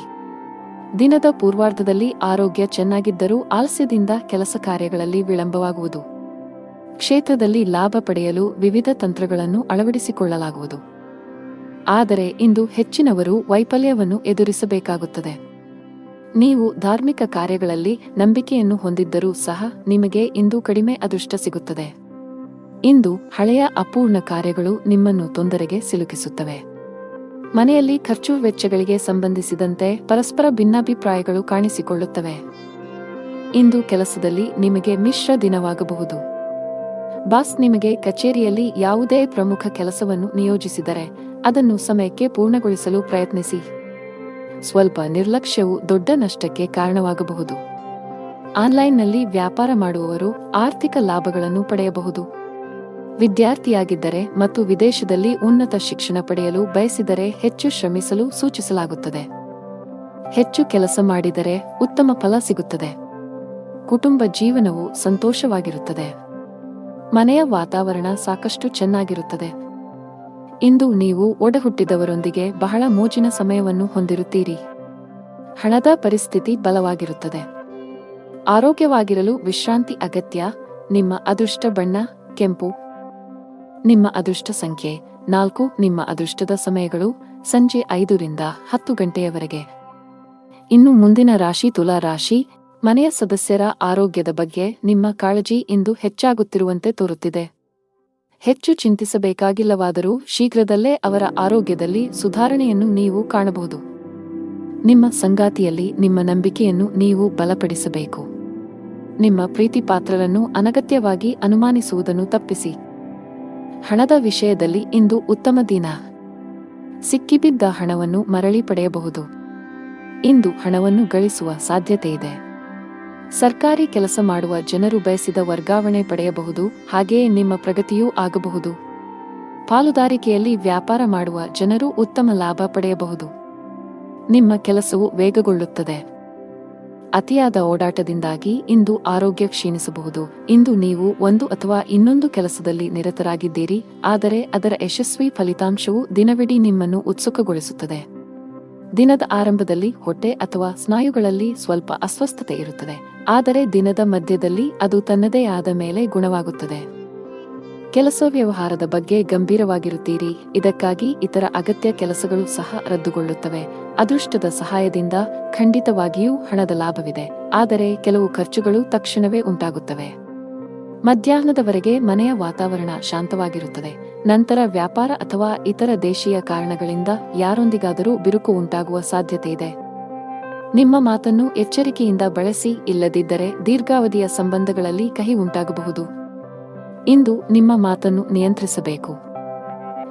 ದಿನದ ಪೂರ್ವಾರ್ಧದಲ್ಲಿ ಆರೋಗ್ಯ ಚೆನ್ನಾಗಿದ್ದರೂ ಆಲಸ್ಯದಿಂದ ಕೆಲಸ ಕಾರ್ಯಗಳಲ್ಲಿ ವಿಳಂಬವಾಗುವುದು. ಕ್ಷೇತ್ರದಲ್ಲಿ ಲಾಭ ಪಡೆಯಲು ವಿವಿಧ ತಂತ್ರಗಳನ್ನು ಅಳವಡಿಸಿಕೊಳ್ಳಲಾಗುವುದು. ಆದರೆ ಇಂದು ಹೆಚ್ಚಿನವರು ವೈಫಲ್ಯವನ್ನು ಎದುರಿಸಬೇಕಾಗುತ್ತದೆ. ನೀವು ಧಾರ್ಮಿಕ ಕಾರ್ಯಗಳಲ್ಲಿ ನಂಬಿಕೆಯನ್ನು ಹೊಂದಿದ್ದರೂ ಸಹ ನಿಮಗೆ ಇಂದು ಕಡಿಮೆ ಅದೃಷ್ಟ ಸಿಗುತ್ತದೆ. ಇಂದು ಹಳೆಯ ಅಪೂರ್ಣ ಕಾರ್ಯಗಳು ನಿಮ್ಮನ್ನು ತೊಂದರೆಗೆ ಸಿಲುಕಿಸುತ್ತವೆ. ಮನೆಯಲ್ಲಿ ಖರ್ಚು ವೆಚ್ಚಗಳಿಗೆ ಸಂಬಂಧಿಸಿದಂತೆ ಪರಸ್ಪರ ಭಿನ್ನಾಭಿಪ್ರಾಯಗಳು ಕಾಣಿಸಿಕೊಳ್ಳುತ್ತವೆ. ಇಂದು ಕೆಲಸದಲ್ಲಿ ನಿಮಗೆ ಮಿಶ್ರ ದಿನವಾಗಬಹುದು. ಬಾಸ್ ನಿಮಗೆ ಕಚೇರಿಯಲ್ಲಿ ಯಾವುದೇ ಪ್ರಮುಖ ಕೆಲಸವನ್ನು ನಿಯೋಜಿಸಿದರೆ ಅದನ್ನು ಸಮಯಕ್ಕೆ ಪೂರ್ಣಗೊಳಿಸಲು ಪ್ರಯತ್ನಿಸಿ. ಸ್ವಲ್ಪ ನಿರ್ಲಕ್ಷ್ಯವು ದೊಡ್ಡ ನಷ್ಟಕ್ಕೆ ಕಾರಣವಾಗಬಹುದು. ಆನ್ಲೈನ್ನಲ್ಲಿ ವ್ಯಾಪಾರ ಮಾಡುವವರು ಆರ್ಥಿಕ ಲಾಭಗಳನ್ನು ಪಡೆಯಬಹುದು. ವಿದ್ಯಾರ್ಥಿಯಾಗಿದ್ದರೆ ಮತ್ತು ವಿದೇಶದಲ್ಲಿ ಉನ್ನತ ಶಿಕ್ಷಣ ಪಡೆಯಲು ಬಯಸಿದರೆ ಹೆಚ್ಚು ಶ್ರಮಿಸಲು ಸೂಚಿಸಲಾಗುತ್ತದೆ. ಹೆಚ್ಚು ಕೆಲಸ ಮಾಡಿದರೆ ಉತ್ತಮ ಫಲ ಸಿಗುತ್ತದೆ. ಕುಟುಂಬ ಜೀವನವು ಸಂತೋಷವಾಗಿರುತ್ತದೆ. ಮನೆಯ ವಾತಾವರಣ ಸಾಕಷ್ಟು ಚೆನ್ನಾಗಿರುತ್ತದೆ. ಇಂದು ನೀವು ಒಡಹುಟ್ಟಿದವರೊಂದಿಗೆ ಬಹಳ ಮೋಜಿನ ಸಮಯವನ್ನು ಹೊಂದಿರುತ್ತೀರಿ. ಹಣದ ಪರಿಸ್ಥಿತಿ ಬಲವಾಗಿರುತ್ತದೆ. ಆರೋಗ್ಯವಾಗಿರಲು ವಿಶ್ರಾಂತಿ ಅಗತ್ಯ. ನಿಮ್ಮ ಅದೃಷ್ಟ ಬಣ್ಣ ಕೆಂಪು. ನಿಮ್ಮ ಅದೃಷ್ಟ ಸಂಖ್ಯೆ 4. ನಿಮ್ಮ ಅದೃಷ್ಟದ ಸಮಯಗಳು ಸಂಜೆ 5ರಿಂದ 10 ಗಂಟೆಯವರೆಗೆ. ಇನ್ನು ಮುಂದಿನ ರಾಶಿ ತುಲಾ ರಾಶಿ. ಮನೆಯ ಸದಸ್ಯರ ಆರೋಗ್ಯದ ಬಗ್ಗೆ ನಿಮ್ಮ ಕಾಳಜಿ ಇಂದು ಹೆಚ್ಚಾಗುತ್ತಿರುವಂತೆ ತೋರುತ್ತಿದೆ. ಹೆಚ್ಚು ಚಿಂತಿಸಬೇಕಾಗಿಲ್ಲವಾದರೂ ಶೀಘ್ರದಲ್ಲೇ ಅವರ ಆರೋಗ್ಯದಲ್ಲಿ ಸುಧಾರಣೆಯನ್ನು ನೀವು ಕಾಣಬಹುದು. ನಿಮ್ಮ ಸಂಗಾತಿಯಲ್ಲಿ ನಿಮ್ಮ ನಂಬಿಕೆಯನ್ನು ನೀವು ಬಲಪಡಿಸಬೇಕು. ನಿಮ್ಮ ಪ್ರೀತಿ ಪಾತ್ರರನ್ನು ಅನಗತ್ಯವಾಗಿ ಅನುಮಾನಿಸುವುದನ್ನು ತಪ್ಪಿಸಿ. ಹಣದ ವಿಷಯದಲ್ಲಿ ಇಂದು ಉತ್ತಮ ದಿನ. ಸಿಕ್ಕಿಬಿದ್ದ ಹಣವನ್ನು ಮರಳಿ ಪಡೆಯಬಹುದು. ಇಂದು ಹಣವನ್ನು ಗಳಿಸುವ ಸಾಧ್ಯತೆಯಿದೆ. ಸರ್ಕಾರಿ ಕೆಲಸ ಮಾಡುವ ಜನರು ಬಯಸಿದ ವರ್ಗಾವಣೆ ಪಡೆಯಬಹುದು, ಹಾಗೆಯೇ ನಿಮ್ಮ ಪ್ರಗತಿಯೂ ಆಗಬಹುದು. ಪಾಲುದಾರಿಕೆಯಲ್ಲಿ ವ್ಯಾಪಾರ ಮಾಡುವ ಜನರು ಉತ್ತಮ ಲಾಭ ಪಡೆಯಬಹುದು. ನಿಮ್ಮ ಕೆಲಸವು ವೇಗಗೊಳ್ಳುತ್ತದೆ. ಅತಿಯಾದ ಓಡಾಟದಿಂದಾಗಿ ಇಂದು ಆರೋಗ್ಯ ಕ್ಷೀಣಿಸಬಹುದು. ಇಂದು ನೀವು ಒಂದು ಅಥವಾ ಇನ್ನೊಂದು ಕೆಲಸದಲ್ಲಿ ನಿರತರಾಗಿದ್ದೀರಿ, ಆದರೆ ಅದರ ಯಶಸ್ವಿ ಫಲಿತಾಂಶವು ದಿನವಿಡೀ ನಿಮ್ಮನ್ನು ಉತ್ಸುಕಗೊಳಿಸುತ್ತದೆ. ದಿನದ ಆರಂಭದಲ್ಲಿ ಹೊಟ್ಟೆ ಅಥವಾ ಸ್ನಾಯುಗಳಲ್ಲಿ ಸ್ವಲ್ಪ ಅಸ್ವಸ್ಥತೆ ಇರುತ್ತದೆ, ಆದರೆ ದಿನದ ಮಧ್ಯದಲ್ಲಿ ಅದು ತನ್ನದೇ ಆದ ಮೇಲೆ ಗುಣವಾಗುತ್ತದೆ. ಕೆಲಸ ವ್ಯವಹಾರದ ಬಗ್ಗೆ ಗಂಭೀರವಾಗಿರುತ್ತೀರಿ, ಇದಕ್ಕಾಗಿ ಇತರ ಅಗತ್ಯ ಕೆಲಸಗಳು ಸಹ ರದ್ದುಗೊಳ್ಳುತ್ತವೆ. ಅದೃಷ್ಟದ ಸಹಾಯದಿಂದ ಖಂಡಿತವಾಗಿಯೂ ಹಣದ ಲಾಭವಿದೆ, ಆದರೆ ಕೆಲವು ಖರ್ಚುಗಳು ತಕ್ಷಣವೇ ಉಂಟಾಗುತ್ತವೆ. ಮಧ್ಯಾಹ್ನದವರೆಗೆ ಮನೆಯ ವಾತಾವರಣ ಶಾಂತವಾಗಿರುತ್ತದೆ. ನಂತರ ವ್ಯಾಪಾರ ಅಥವಾ ಇತರ ದೇಶೀಯ ಕಾರಣಗಳಿಂದ ಯಾರೊಂದಿಗಾದರೂ ಬಿರುಕು ಉಂಟಾಗುವ ಸಾಧ್ಯತೆಯಿದೆ. ನಿಮ್ಮ ಮಾತನ್ನು ಎಚ್ಚರಿಕೆಯಿಂದ ಬಳಸಿ, ಇಲ್ಲದಿದ್ದರೆ ದೀರ್ಘಾವಧಿಯ ಸಂಬಂಧಗಳಲ್ಲಿ ಕಹಿ ಉಂಟಾಗಬಹುದು. ಇಂದು ನಿಮ್ಮ ಮಾತನ್ನು ನಿಯಂತ್ರಿಸಬೇಕು.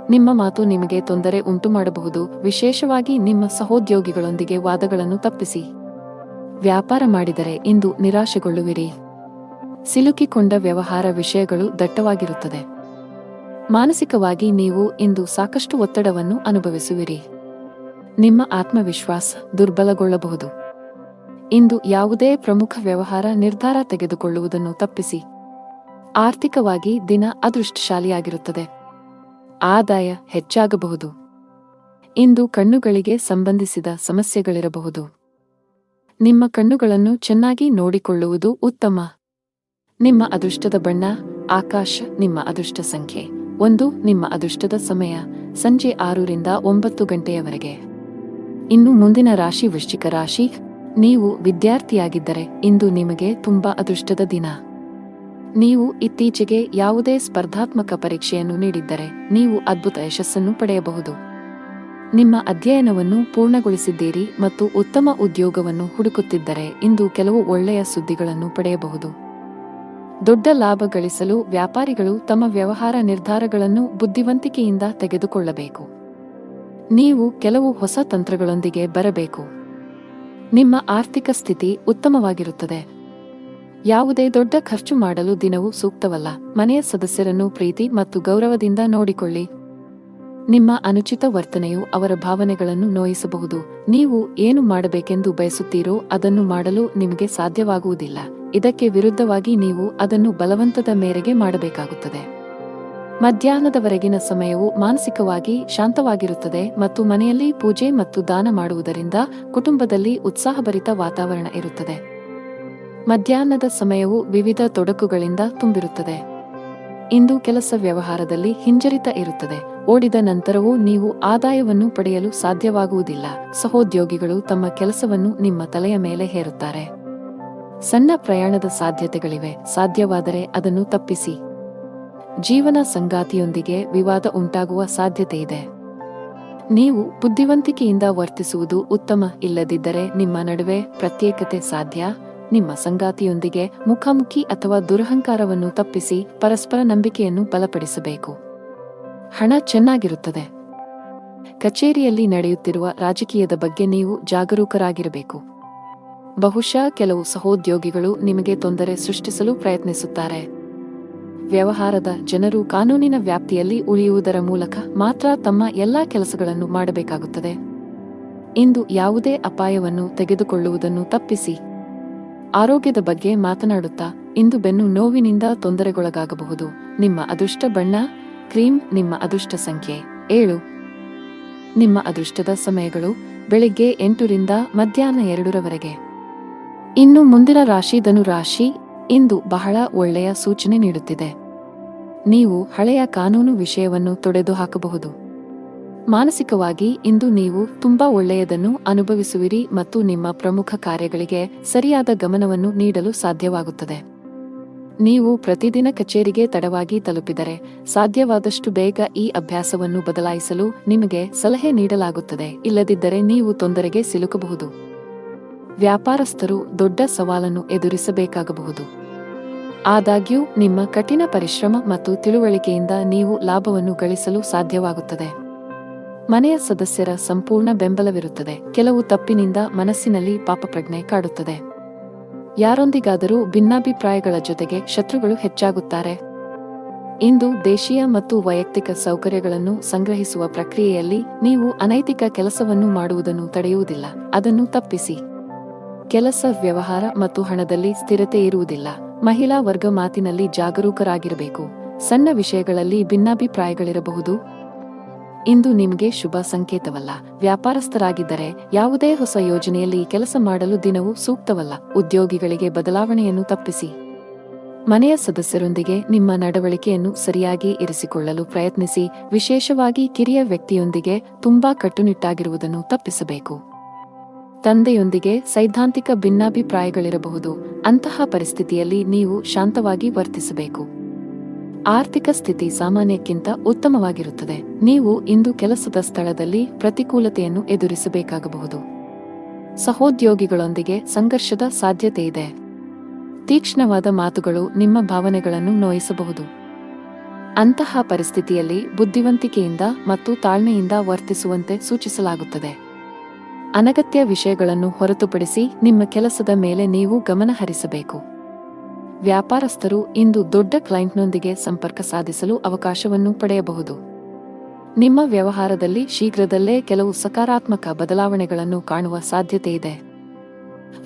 ನಿಮ್ಮ ಮಾತು ನಿಮಗೆ ತೊಂದರೆ ಉಂಟುಮಾಡಬಹುದು, ವಿಶೇಷವಾಗಿ ನಿಮ್ಮ ಸಹೋದ್ಯೋಗಿಗಳೊಂದಿಗೆ ವಾದಗಳನ್ನು ತಪ್ಪಿಸಿ. ವ್ಯಾಪಾರ ಮಾಡಿದರೆ ಇಂದು ನಿರಾಶೆಗೊಳ್ಳುವಿರಿ. ಸಿಲುಕಿಕೊಂಡ ವ್ಯವಹಾರ ವಿಷಯಗಳು ದಟ್ಟವಾಗಿರುತ್ತದೆ. ಮಾನಸಿಕವಾಗಿ ನೀವು ಇಂದು ಸಾಕಷ್ಟು ಒತ್ತಡವನ್ನು ಅನುಭವಿಸುವಿರಿ. ನಿಮ್ಮ ಆತ್ಮವಿಶ್ವಾಸ ದುರ್ಬಲಗೊಳ್ಳಬಹುದು. ಇಂದು ಯಾವುದೇ ಪ್ರಮುಖ ವ್ಯವಹಾರ ನಿರ್ಧಾರ ತೆಗೆದುಕೊಳ್ಳುವುದನ್ನು ತಪ್ಪಿಸಿ. ಆರ್ಥಿಕವಾಗಿ ದಿನ ಅದೃಷ್ಟಶಾಲಿಯಾಗಿರುತ್ತದೆ. ಆದಾಯ ಹೆಚ್ಚಾಗಬಹುದು. ಇಂದು ಕಣ್ಣುಗಳಿಗೆ ಸಂಬಂಧಿಸಿದ ಸಮಸ್ಯೆಗಳಿರಬಹುದು. ನಿಮ್ಮ ಕಣ್ಣುಗಳನ್ನು ಚೆನ್ನಾಗಿ ನೋಡಿಕೊಳ್ಳುವುದು ಉತ್ತಮ. ನಿಮ್ಮ ಅದೃಷ್ಟದ ಬಣ್ಣ ಆಕಾಶ. ನಿಮ್ಮ ಅದೃಷ್ಟ ಸಂಖ್ಯೆ 1. ನಿಮ್ಮ ಅದೃಷ್ಟದ ಸಮಯ ಸಂಜೆ 6 ರಿಂದ 9 ಗಂಟೆಯವರೆಗೆ. ಇನ್ನು ಮುಂದಿನ ರಾಶಿ ವೃಶ್ಚಿಕ ರಾಶಿ. ನೀವು ವಿದ್ಯಾರ್ಥಿಯಾಗಿದ್ದರೆ ಇಂದು ನಿಮಗೆ ತುಂಬಾ ಅದೃಷ್ಟದ ದಿನ. ನೀವು ಇತ್ತೀಚೆಗೆ ಯಾವುದೇ ಸ್ಪರ್ಧಾತ್ಮಕ ಪರೀಕ್ಷೆಯನ್ನು ನೀಡಿದ್ದರೆ ನೀವು ಅದ್ಭುತ ಯಶಸ್ಸನ್ನು ಪಡೆಯಬಹುದು. ನಿಮ್ಮ ಅಧ್ಯಯನವನ್ನು ಪೂರ್ಣಗೊಳಿಸಿದ್ದೀರಿ ಮತ್ತು ಉತ್ತಮ ಉದ್ಯೋಗವನ್ನು ಹುಡುಕುತ್ತಿದ್ದರೆ ಇಂದು ಕೆಲವು ಒಳ್ಳೆಯ ಸುದ್ದಿಗಳನ್ನು ಪಡೆಯಬಹುದು. ದೊಡ್ಡ ಲಾಭ ಗಳಿಸಲು ವ್ಯಾಪಾರಿಗಳು ತಮ್ಮ ವ್ಯವಹಾರ ನಿರ್ಧಾರಗಳನ್ನು ಬುದ್ಧಿವಂತಿಕೆಯಿಂದ ತೆಗೆದುಕೊಳ್ಳಬೇಕು. ನೀವು ಕೆಲವು ಹೊಸ ತಂತ್ರಗಳೊಂದಿಗೆ ಬರಬೇಕು. ನಿಮ್ಮ ಆರ್ಥಿಕ ಸ್ಥಿತಿ ಉತ್ತಮವಾಗಿರುತ್ತದೆ. ಯಾವುದೇ ದೊಡ್ಡ ಖರ್ಚು ಮಾಡಲು ದಿನವೂ ಸೂಕ್ತವಲ್ಲ. ಮನೆಯ ಸದಸ್ಯರನ್ನು ಪ್ರೀತಿ ಮತ್ತು ಗೌರವದಿಂದ ನೋಡಿಕೊಳ್ಳಿ. ನಿಮ್ಮ ಅನುಚಿತ ವರ್ತನೆಯು ಅವರ ಭಾವನೆಗಳನ್ನು ನೋಯಿಸಬಹುದು. ನೀವು ಏನು ಮಾಡಬೇಕೆಂದು ಬಯಸುತ್ತೀರೋ ಅದನ್ನು ಮಾಡಲು ನಿಮಗೆ ಸಾಧ್ಯವಾಗುವುದಿಲ್ಲ. ಇದಕ್ಕೆ ವಿರುದ್ಧವಾಗಿ ನೀವು ಅದನ್ನು ಬಲವಂತದ ಮೇರೆಗೆ ಮಾಡಬೇಕಾಗುತ್ತದೆ. ಮಧ್ಯಾಹ್ನದವರೆಗಿನ ಸಮಯವು ಮಾನಸಿಕವಾಗಿ ಶಾಂತವಾಗಿರುತ್ತದೆ ಮತ್ತು ಮನೆಯಲ್ಲಿ ಪೂಜೆ ಮತ್ತು ದಾನ ಮಾಡುವುದರಿಂದ ಕುಟುಂಬದಲ್ಲಿ ಉತ್ಸಾಹಭರಿತ ವಾತಾವರಣ ಇರುತ್ತದೆ. ಮಧ್ಯಾಹ್ನದ ಸಮಯವು ವಿವಿಧ ತೊಡಕುಗಳಿಂದ ತುಂಬಿರುತ್ತದೆ. ಇಂದು ಕೆಲಸ ವ್ಯವಹಾರದಲ್ಲಿ ಹಿಂಜರಿತ ಇರುತ್ತದೆ. ಓಡಿದ ನಂತರವೂ ನೀವು ಆದಾಯವನ್ನು ಪಡೆಯಲು ಸಾಧ್ಯವಾಗುವುದಿಲ್ಲ. ಸಹೋದ್ಯೋಗಿಗಳು ತಮ್ಮ ಕೆಲಸವನ್ನು ನಿಮ್ಮ ತಲೆಯ ಮೇಲೆ ಹೇರುತ್ತಾರೆ. ಸಣ್ಣ ಪ್ರಯಾಣದ ಸಾಧ್ಯತೆಗಳಿವೆ, ಸಾಧ್ಯವಾದರೆ ಅದನ್ನು ತಪ್ಪಿಸಿ. ಜೀವನ ಸಂಗಾತಿಯೊಂದಿಗೆ ವಿವಾದ ಉಂಟಾಗುವ ಸಾಧ್ಯತೆಯಿದೆ. ನೀವು ಬುದ್ಧಿವಂತಿಕೆಯಿಂದ ವರ್ತಿಸುವುದು ಉತ್ತಮ, ಇಲ್ಲದಿದ್ದರೆ ನಿಮ್ಮ ನಡುವೆ ಪ್ರತ್ಯೇಕತೆ ಸಾಧ್ಯ. ನಿಮ್ಮ ಸಂಗಾತಿಯೊಂದಿಗೆ ಮುಖಾಮುಖಿ ಅಥವಾ ದುರಹಂಕಾರವನ್ನು ತಪ್ಪಿಸಿ ಪರಸ್ಪರ ನಂಬಿಕೆಯನ್ನು ಬಲಪಡಿಸಬೇಕು. ಹಣ ಚೆನ್ನಾಗಿರುತ್ತದೆ. ಕಚೇರಿಯಲ್ಲಿ ನಡೆಯುತ್ತಿರುವ ರಾಜಕೀಯದ ಬಗ್ಗೆ ನೀವು ಜಾಗರೂಕರಾಗಿರಬೇಕು. ಬಹುಶಃ ಕೆಲವು ಸಹೋದ್ಯೋಗಿಗಳು ನಿಮಗೆ ತೊಂದರೆ ಸೃಷ್ಟಿಸಲು ಪ್ರಯತ್ನಿಸುತ್ತಾರೆ. ವ್ಯವಹಾರದ ಜನರು ಕಾನೂನಿನ ವ್ಯಾಪ್ತಿಯಲ್ಲಿ ಉಳಿಯುವುದರ ಮೂಲಕ ಮಾತ್ರ ತಮ್ಮ ಎಲ್ಲಾ ಕೆಲಸಗಳನ್ನು ಮಾಡಬೇಕಾಗುತ್ತದೆ. ಇಂದು ಯಾವುದೇ ಅಪಾಯವನ್ನು ತೆಗೆದುಕೊಳ್ಳುವುದನ್ನು ತಪ್ಪಿಸಿ. ಆರೋಗ್ಯದ ಬಗ್ಗೆ ಮಾತನಾಡುತ್ತಾ ಇಂದು ಬೆನ್ನು ನೋವಿನಿಂದ ತೊಂದರೆಗೊಳಗಾಗಬಹುದು. ನಿಮ್ಮ ಅದೃಷ್ಟ ಬಣ್ಣ ಕ್ರೀಮ್. ನಿಮ್ಮ ಅದೃಷ್ಟ ಸಂಖ್ಯೆ 7. ನಿಮ್ಮ ಅದೃಷ್ಟದ ಸಮಯಗಳು ಬೆಳಿಗ್ಗೆ 8 ರಿಂದ ಮಧ್ಯಾಹ್ನ 2 ರವರೆಗೆ. ಇನ್ನು ಮುಂದಿನ ರಾಶಿ ಧನು ರಾಶಿ. ಇಂದು ಬಹಳ ಒಳ್ಳೆಯ ಸೂಚನೆ ನೀಡುತ್ತಿದೆ. ನೀವು ಹಳೆಯ ಕಾನೂನು ವಿಷಯವನ್ನು ತೊಡೆದುಹಾಕಬಹುದು. ಮಾನಸಿಕವಾಗಿ ಇಂದು ನೀವು ತುಂಬಾ ಒಳ್ಳೆಯದನ್ನು ಅನುಭವಿಸುವಿರಿ ಮತ್ತು ನಿಮ್ಮ ಪ್ರಮುಖ ಕಾರ್ಯಗಳಿಗೆ ಸರಿಯಾದ ಗಮನವನ್ನು ನೀಡಲು ಸಾಧ್ಯವಾಗುತ್ತದೆ. ನೀವು ಪ್ರತಿದಿನ ಕಚೇರಿಗೆ ತಡವಾಗಿ ತಲುಪಿದರೆ ಸಾಧ್ಯವಾದಷ್ಟು ಬೇಗ ಈ ಅಭ್ಯಾಸವನ್ನು ಬದಲಾಯಿಸಲು ನಿಮಗೆ ಸಲಹೆ ನೀಡಲಾಗುತ್ತದೆ, ಇಲ್ಲದಿದ್ದರೆ ನೀವು ತೊಂದರೆಗೆ ಸಿಲುಕಬಹುದು. ವ್ಯಾಪಾರಸ್ಥರು ದೊಡ್ಡ ಸವಾಲನ್ನು ಎದುರಿಸಬೇಕಾಗಬಹುದು. ಆದಾಗ್ಯೂ ನಿಮ್ಮ ಕಠಿಣ ಪರಿಶ್ರಮ ಮತ್ತು ತಿಳುವಳಿಕೆಯಿಂದ ನೀವು ಲಾಭವನ್ನು ಗಳಿಸಲು ಸಾಧ್ಯವಾಗುತ್ತದೆ. ಮನೆಯ ಸದಸ್ಯರ ಸಂಪೂರ್ಣ ಬೆಂಬಲವಿರುತ್ತದೆ. ಕೆಲವು ತಪ್ಪಿನಿಂದ ಮನಸ್ಸಿನಲ್ಲಿ ಪಾಪಪ್ರಜ್ಞೆ ಕಾಡುತ್ತದೆ. ಯಾರೊಂದಿಗಾದರೂ ಭಿನ್ನಾಭಿಪ್ರಾಯಗಳ ಜೊತೆಗೆ ಶತ್ರುಗಳು ಹೆಚ್ಚಾಗುತ್ತಾರೆ. ಇಂದು ದೇಶೀಯ ಮತ್ತು ವೈಯಕ್ತಿಕ ಸೌಕರ್ಯಗಳನ್ನು ಸಂಗ್ರಹಿಸುವ ಪ್ರಕ್ರಿಯೆಯಲ್ಲಿ ನೀವು ಅನೈತಿಕ ಕೆಲಸವನ್ನು ಮಾಡುವುದನ್ನು ತಡೆಯುವುದಿಲ್ಲ, ಅದನ್ನು ತಪ್ಪಿಸಿ. ಕೆಲಸ, ವ್ಯವಹಾರ ಮತ್ತು ಹಣದಲ್ಲಿ ಸ್ಥಿರತೆ ಇರುವುದಿಲ್ಲ. ಮಹಿಳಾ ವರ್ಗ ಮಾತಿನಲ್ಲಿ ಜಾಗರೂಕರಾಗಿರಬೇಕು. ಸಣ್ಣ ವಿಷಯಗಳಲ್ಲಿ ಭಿನ್ನಾಭಿಪ್ರಾಯಗಳಿರಬಹುದು. ಇಂದು ನಿಮಗೆ ಶುಭ ಸಂಕೇತವಲ್ಲ. ವ್ಯಾಪಾರಸ್ಥರಾಗಿದ್ದರೆ ಯಾವುದೇ ಹೊಸ ಯೋಜನೆಯಲ್ಲಿ ಕೆಲಸ ಮಾಡಲು ದಿನವೂ ಸೂಕ್ತವಲ್ಲ. ಉದ್ಯೋಗಿಗಳಿಗೆ ಬದಲಾವಣೆಯನ್ನು ತಪ್ಪಿಸಿ. ಮನೆಯ ಸದಸ್ಯರೊಂದಿಗೆ ನಿಮ್ಮ ನಡವಳಿಕೆಯನ್ನು ಸರಿಯಾಗಿ ಇರಿಸಿಕೊಳ್ಳಲು ಪ್ರಯತ್ನಿಸಿ. ವಿಶೇಷವಾಗಿ ಕಿರಿಯ ವ್ಯಕ್ತಿಯೊಂದಿಗೆ ತುಂಬಾ ಕಟ್ಟುನಿಟ್ಟಾಗಿರುವುದನ್ನು ತಪ್ಪಿಸಬೇಕು. ತಂದೆಯೊಂದಿಗೆ ಸೈದ್ಧಾಂತಿಕ ಭಿನ್ನಾಭಿಪ್ರಾಯಗಳಿರಬಹುದು. ಅಂತಹ ಪರಿಸ್ಥಿತಿಯಲ್ಲಿ ನೀವು ಶಾಂತವಾಗಿ ವರ್ತಿಸಬೇಕು. ಆರ್ಥಿಕ ಸ್ಥಿತಿ ಸಾಮಾನ್ಯಕ್ಕಿಂತ ಉತ್ತಮವಾಗಿರುತ್ತದೆ. ನೀವು ಇಂದು ಕೆಲಸದ ಸ್ಥಳದಲ್ಲಿ ಪ್ರತಿಕೂಲತೆಯನ್ನು ಎದುರಿಸಬೇಕಾಗಬಹುದು. ಸಹೋದ್ಯೋಗಿಗಳೊಂದಿಗೆ ಸಂಘರ್ಷದ ಸಾಧ್ಯತೆಯಿದೆ. ತೀಕ್ಷ್ಣವಾದ ಮಾತುಗಳು ನಿಮ್ಮ ಭಾವನೆಗಳನ್ನು ನೋಯಿಸಬಹುದು. ಅಂತಹ ಪರಿಸ್ಥಿತಿಯಲ್ಲಿ ಬುದ್ಧಿವಂತಿಕೆಯಿಂದ ಮತ್ತು ತಾಳ್ಮೆಯಿಂದ ವರ್ತಿಸುವಂತೆ ಸೂಚಿಸಲಾಗುತ್ತದೆ. ಅನಗತ್ಯ ವಿಷಯಗಳನ್ನು ಹೊರತುಪಡಿಸಿ ನಿಮ್ಮ ಕೆಲಸದ ಮೇಲೆ ನೀವು ಗಮನ ಹರಿಸಬೇಕು. ವ್ಯಾಪಾರಸ್ಥರು ಇಂದು ದೊಡ್ಡ ಕ್ಲೈಂಟ್ನೊಂದಿಗೆ ಸಂಪರ್ಕ ಸಾಧಿಸಲು ಅವಕಾಶವನ್ನು ಪಡೆಯಬಹುದು. ನಿಮ್ಮ ವ್ಯವಹಾರದಲ್ಲಿ ಶೀಘ್ರದಲ್ಲೇ ಕೆಲವು ಸಕಾರಾತ್ಮಕ ಬದಲಾವಣೆಗಳನ್ನು ಕಾಣುವ ಸಾಧ್ಯತೆಯಿದೆ.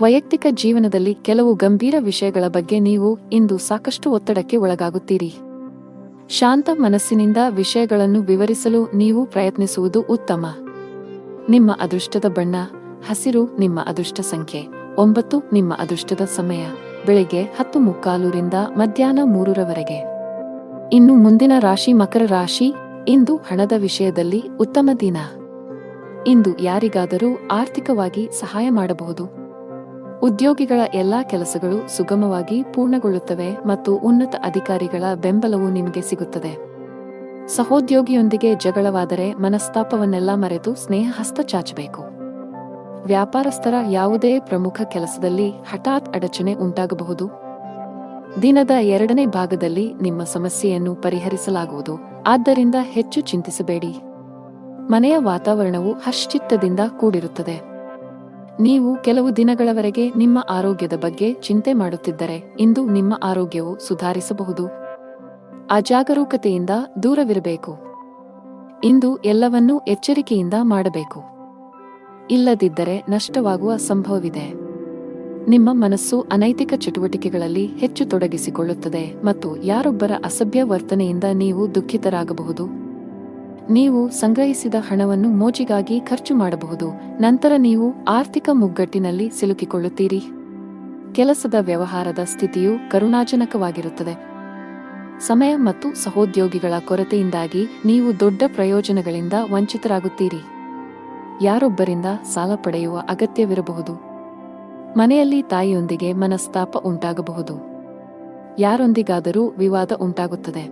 ವೈಯಕ್ತಿಕ ಜೀವನದಲ್ಲಿ ಕೆಲವು ಗಂಭೀರ ವಿಷಯಗಳ ಬಗ್ಗೆ ನೀವು ಇಂದು ಸಾಕಷ್ಟು ಒತ್ತಡಕ್ಕೆ ಒಳಗಾಗುತ್ತೀರಿ. ಶಾಂತ ಮನಸ್ಸಿನಿಂದ ವಿಷಯಗಳನ್ನು ವಿವರಿಸಲು ನೀವು ಪ್ರಯತ್ನಿಸುವುದು ಉತ್ತಮ. ನಿಮ್ಮ ಅದೃಷ್ಟದ ಬಣ್ಣ ಹಸಿರು. ನಿಮ್ಮ ಅದೃಷ್ಟ ಸಂಖ್ಯೆ 9. ನಿಮ್ಮ ಅದೃಷ್ಟದ ಸಮಯ ಬೆಳಿಗ್ಗೆ 10:45 ರಿಂದ ಮಧ್ಯಾಹ್ನ 3 ಇನ್ನು ಮುಂದಿನ ರಾಶಿ ಮಕರ ರಾಶಿ. ಇಂದು ಹಣದ ವಿಷಯದಲ್ಲಿ ಉತ್ತಮ ದಿನ. ಇಂದು ಯಾರಿಗಾದರೂ ಆರ್ಥಿಕವಾಗಿ ಸಹಾಯ ಮಾಡಬಹುದು. ಉದ್ಯೋಗಿಗಳ ಎಲ್ಲಾ ಕೆಲಸಗಳು ಸುಗಮವಾಗಿ ಪೂರ್ಣಗೊಳ್ಳುತ್ತವೆ ಮತ್ತು ಉನ್ನತ ಅಧಿಕಾರಿಗಳ ಬೆಂಬಲವು ನಿಮಗೆ ಸಿಗುತ್ತದೆ. ಸಹೋದ್ಯೋಗಿಯೊಂದಿಗೆ ಜಗಳವಾದರೆ ಮನಸ್ತಾಪವನ್ನೆಲ್ಲ ಮರೆತು ಸ್ನೇಹ ಹಸ್ತ ಚಾಚಬೇಕು. ವ್ಯಾಪಾರಸ್ಥರ ಯಾವುದೇ ಪ್ರಮುಖ ಕೆಲಸದಲ್ಲಿ ಹಠಾತ್ ಅಡಚಣೆ ಉಂಟಾಗಬಹುದು. ದಿನದ 2ನೇ ಭಾಗದಲ್ಲಿ ನಿಮ್ಮ ಸಮಸ್ಯೆಯನ್ನು ಪರಿಹರಿಸಲಾಗುವುದು, ಆದ್ದರಿಂದ ಹೆಚ್ಚು ಚಿಂತಿಸಬೇಡಿ. ಮನೆಯ ವಾತಾವರಣವು ಹರ್ಷಚಿತ್ತದಿಂದ ಕೂಡಿರುತ್ತದೆ. ನೀವು ಕೆಲವು ದಿನಗಳವರೆಗೆ ನಿಮ್ಮ ಆರೋಗ್ಯದ ಬಗ್ಗೆ ಚಿಂತೆ ಮಾಡುತ್ತಿದ್ದರೆ ಇಂದು ನಿಮ್ಮ ಆರೋಗ್ಯವು ಸುಧಾರಿಸಬಹುದು. ಅಜಾಗರೂಕತೆಯಿಂದ ದೂರವಿರಬೇಕು. ಇಂದು ಎಲ್ಲವನ್ನೂ ಎಚ್ಚರಿಕೆಯಿಂದ ಮಾಡಬೇಕು, ಇಲ್ಲದಿದ್ದರೆ ನಷ್ಟವಾಗುವ ಸಂಭವವಿದೆ. ನಿಮ್ಮ ಮನಸ್ಸು ಅನೈತಿಕ ಚಟುವಟಿಕೆಗಳಲ್ಲಿ ಹೆಚ್ಚು ತೊಡಗಿಸಿಕೊಳ್ಳುತ್ತದೆ ಮತ್ತು ಯಾರೊಬ್ಬರ ಅಸಭ್ಯ ವರ್ತನೆಯಿಂದ ನೀವು ದುಃಖಿತರಾಗಬಹುದು. ನೀವು ಸಂಗ್ರಹಿಸಿದ ಹಣವನ್ನು ಮೋಜಿಗಾಗಿ ಖರ್ಚು ಮಾಡಬಹುದು, ನಂತರ ನೀವು ಆರ್ಥಿಕ ಮುಗ್ಗಟ್ಟಿನಲ್ಲಿ ಸಿಲುಕಿಕೊಳ್ಳುತ್ತೀರಿ. ಕೆಲಸದ ವ್ಯವಹಾರದ ಸ್ಥಿತಿಯು ಕರುಣಾಜನಕವಾಗಿರುತ್ತದೆ. ಸಮಯ ಮತ್ತು ಸಹೋದ್ಯೋಗಿಗಳ ಕೊರತೆಯಿಂದಾಗಿ ನೀವು ದೊಡ್ಡ ಪ್ರಯೋಜನಗಳಿಂದ ವಂಚಿತರಾಗುತ್ತೀರಿ. ಯಾರೊಬ್ಬರಿಂದ ಸಾಲ ಪಡೆಯುವ ಅಗತ್ಯವಿರಬಹುದು. ಮನೆಯಲ್ಲಿ ತಾಯಿಯೊಂದಿಗೆ ಮನಸ್ತಾಪ ಉಂಟಾಗಬಹುದು. ಯಾರೊಂದಿಗಾದರೂ ವಿವಾದ ಉಂಟಾಗುತ್ತದೆ.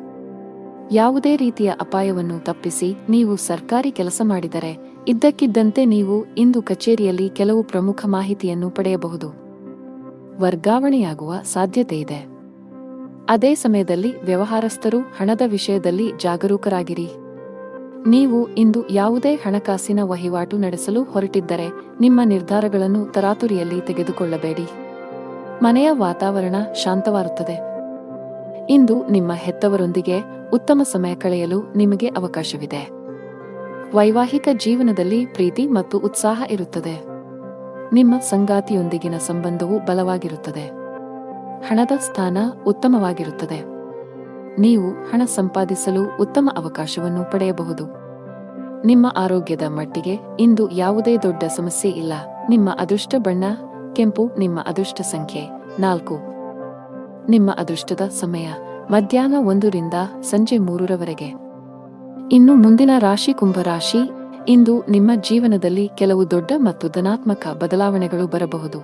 ಯಾವುದೇ ರೀತಿಯ ಅಪಾಯವನ್ನು ತಪ್ಪಿಸಿ ನೀವು ಸರ್ಕಾರಿ ಕೆಲಸ ಮಾಡಿದರೆ ಇದ್ದಕ್ಕಿದ್ದಂತೆ ನೀವು ಇಂದು ಕಚೇರಿಯಲ್ಲಿ ಕೆಲವು ಪ್ರಮುಖ ಮಾಹಿತಿಯನ್ನು ಪಡೆಯಬಹುದು. ವರ್ಗಾವಣೆಯಾಗುವ ಸಾಧ್ಯತೆಯಿದೆ. ಅದೇ ಸಮಯದಲ್ಲಿ ವ್ಯವಹಾರಸ್ಥರು ಹಣದ ವಿಷಯದಲ್ಲಿ ಜಾಗರೂಕರಾಗಿರಿ. ನೀವು ಇಂದು ಯಾವುದೇ ಹಣಕಾಸಿನ ವಹಿವಾಟು ನಡೆಸಲು ಹೊರಟಿದ್ದರೆ ನಿಮ್ಮ ನಿರ್ಧಾರಗಳನ್ನು ತರಾತುರಿಯಲ್ಲಿ ತೆಗೆದುಕೊಳ್ಳಬೇಡಿ. ಮನೆಯ ವಾತಾವರಣ ಶಾಂತವಾಗುತ್ತದೆ. ಇಂದು ನಿಮ್ಮ ಹೆತ್ತವರೊಂದಿಗೆ ಉತ್ತಮ ಸಮಯ ಕಳೆಯಲು ನಿಮಗೆ ಅವಕಾಶವಿದೆ. ವೈವಾಹಿಕ ಜೀವನದಲ್ಲಿ ಪ್ರೀತಿ ಮತ್ತು ಉತ್ಸಾಹ ಇರುತ್ತದೆ. ನಿಮ್ಮ ಸಂಗಾತಿಯೊಂದಿಗಿನ ಸಂಬಂಧವು ಬಲವಾಗಿರುತ್ತದೆ. ಹಣದ ಸ್ಥಾನ ಉತ್ತಮವಾಗಿರುತ್ತದೆ. ನೀವು ಹಣ ಸಂಪಾದಿಸಲು ಉತ್ತಮ ಅವಕಾಶವನ್ನು ಪಡೆಯಬಹುದು. ನಿಮ್ಮ ಆರೋಗ್ಯದ ಮಟ್ಟಿಗೆ ಇಂದು ಯಾವುದೇ ದೊಡ್ಡ ಸಮಸ್ಯೆ ಇಲ್ಲ. ನಿಮ್ಮ ಅದೃಷ್ಟ ಬಣ್ಣ ಕೆಂಪು. ನಿಮ್ಮ ಅದೃಷ್ಟ ಸಂಖ್ಯೆ 4. ನಿಮ್ಮ ಅದೃಷ್ಟದ ಸಮಯ ಮಧ್ಯಾಹ್ನ 1 ರಿಂದ ಸಂಜೆ 3 ಇನ್ನು ಮುಂದಿನ ರಾಶಿ ಕುಂಭರಾಶಿ. ಇಂದು ನಿಮ್ಮ ಜೀವನದಲ್ಲಿ ಕೆಲವು ದೊಡ್ಡ ಮತ್ತು ಧನಾತ್ಮಕ ಬದಲಾವಣೆಗಳು ಬರಬಹುದು.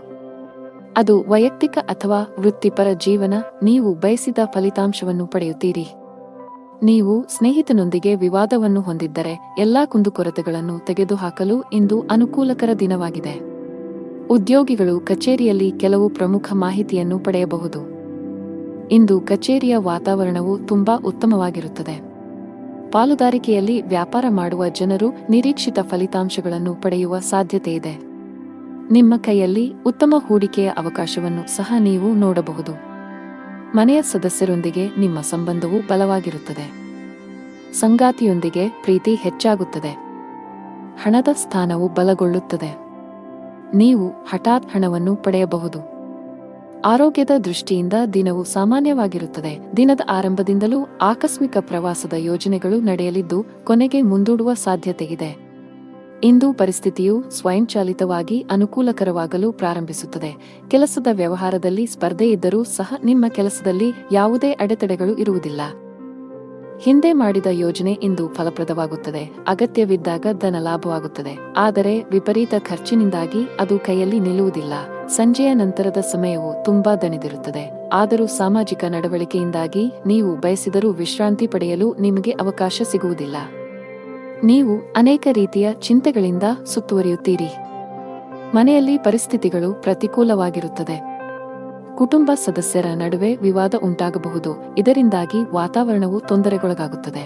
ಅದು ವೈಯಕ್ತಿಕ ಅಥವಾ ವೃತ್ತಿಪರ ಜೀವನ, ನೀವು ಬಯಸಿದ ಫಲಿತಾಂಶವನ್ನು ಪಡೆಯುತ್ತೀರಿ. ನೀವು ಸ್ನೇಹಿತನೊಂದಿಗೆ ವಿವಾದವನ್ನು ಹೊಂದಿದ್ದರೆ ಎಲ್ಲಾ ಕುಂದುಕೊರತೆಗಳನ್ನು ತೆಗೆದುಹಾಕಲು ಇಂದು ಅನುಕೂಲಕರ ದಿನವಾಗಿದೆ. ಉದ್ಯೋಗಿಗಳು ಕಚೇರಿಯಲ್ಲಿ ಕೆಲವು ಪ್ರಮುಖ ಮಾಹಿತಿಯನ್ನು ಪಡೆಯಬಹುದು. ಇಂದು ಕಚೇರಿಯ ವಾತಾವರಣವು ತುಂಬಾ ಉತ್ತಮವಾಗಿರುತ್ತದೆ. ಪಾಲುದಾರಿಕೆಯಲ್ಲಿ ವ್ಯಾಪಾರ ಮಾಡುವ ಜನರು ನಿರೀಕ್ಷಿತ ಫಲಿತಾಂಶಗಳನ್ನು ಪಡೆಯುವ ಸಾಧ್ಯತೆಯಿದೆ. ನಿಮ್ಮ ಕೈಯಲ್ಲಿ ಉತ್ತಮ ಹೂಡಿಕೆಯ ಅವಕಾಶವನ್ನು ಸಹ ನೀವು ನೋಡಬಹುದು. ಮನೆಯ ಸದಸ್ಯರೊಂದಿಗೆ ನಿಮ್ಮ ಸಂಬಂಧವು ಬಲವಾಗಿರುತ್ತದೆ. ಸಂಗಾತಿಯೊಂದಿಗೆ ಪ್ರೀತಿ ಹೆಚ್ಚಾಗುತ್ತದೆ. ಹಣದ ಸ್ಥಾನವು ಬಲಗೊಳ್ಳುತ್ತದೆ. ನೀವು ಹಠಾತ್ ಹಣವನ್ನು ಪಡೆಯಬಹುದು. ಆರೋಗ್ಯದ ದೃಷ್ಟಿಯಿಂದ ದಿನವು ಸಾಮಾನ್ಯವಾಗಿರುತ್ತದೆ. ದಿನದ ಆರಂಭದಿಂದಲೂ ಆಕಸ್ಮಿಕ ಪ್ರವಾಸದ ಯೋಜನೆಗಳು ನಡೆಯಲಿದ್ದು ಕೊನೆಗೆ ಮುಂದೂಡುವ ಸಾಧ್ಯತೆಯಿದೆ. ಇಂದು ಪರಿಸ್ಥಿತಿಯು ಸ್ವಯಂಚಾಲಿತವಾಗಿ ಅನುಕೂಲಕರವಾಗಲು ಪ್ರಾರಂಭಿಸುತ್ತದೆ. ಕೆಲಸದ ವ್ಯವಹಾರದಲ್ಲಿ ಸ್ಪರ್ಧೆ ಇದ್ದರೂ ಸಹ ನಿಮ್ಮ ಕೆಲಸದಲ್ಲಿ ಯಾವುದೇ ಅಡೆತಡೆಗಳು ಇರುವುದಿಲ್ಲ. ಹಿಂದೆ ಮಾಡಿದ ಯೋಜನೆ ಇಂದು ಫಲಪ್ರದವಾಗುತ್ತದೆ. ಅಗತ್ಯವಿದ್ದಾಗ ಧನ ಲಾಭವಾಗುತ್ತದೆ. ಆದರೆ ವಿಪರೀತ ಖರ್ಚಿನಿಂದಾಗಿ ಅದು ಕೈಯಲ್ಲಿ ನಿಲ್ಲುವುದಿಲ್ಲ. ಸಂಜೆಯ ನಂತರದ ಸಮಯವು ತುಂಬಾ ದಣಿದಿರುತ್ತದೆ. ಆದರೂ ಸಾಮಾಜಿಕ ನಡವಳಿಕೆಯಿಂದಾಗಿ ನೀವು ಬಯಸಿದರೂ ವಿಶ್ರಾಂತಿ ಪಡೆಯಲು ನಿಮಗೆ ಅವಕಾಶ ಸಿಗುವುದಿಲ್ಲ. ನೀವು ಅನೇಕ ರೀತಿಯ ಚಿಂತೆಗಳಿಂದ ಸುತ್ತುವರಿಯುತ್ತೀರಿ. ಮನೆಯಲ್ಲಿ ಪರಿಸ್ಥಿತಿಗಳು ಪ್ರತಿಕೂಲವಾಗಿರುತ್ತದೆ. ಕುಟುಂಬ ಸದಸ್ಯರ ನಡುವೆ ವಿವಾದ ಉಂಟಾಗಬಹುದು. ಇದರಿಂದಾಗಿ ವಾತಾವರಣವು ತೊಂದರೆಗೊಳಗಾಗುತ್ತದೆ.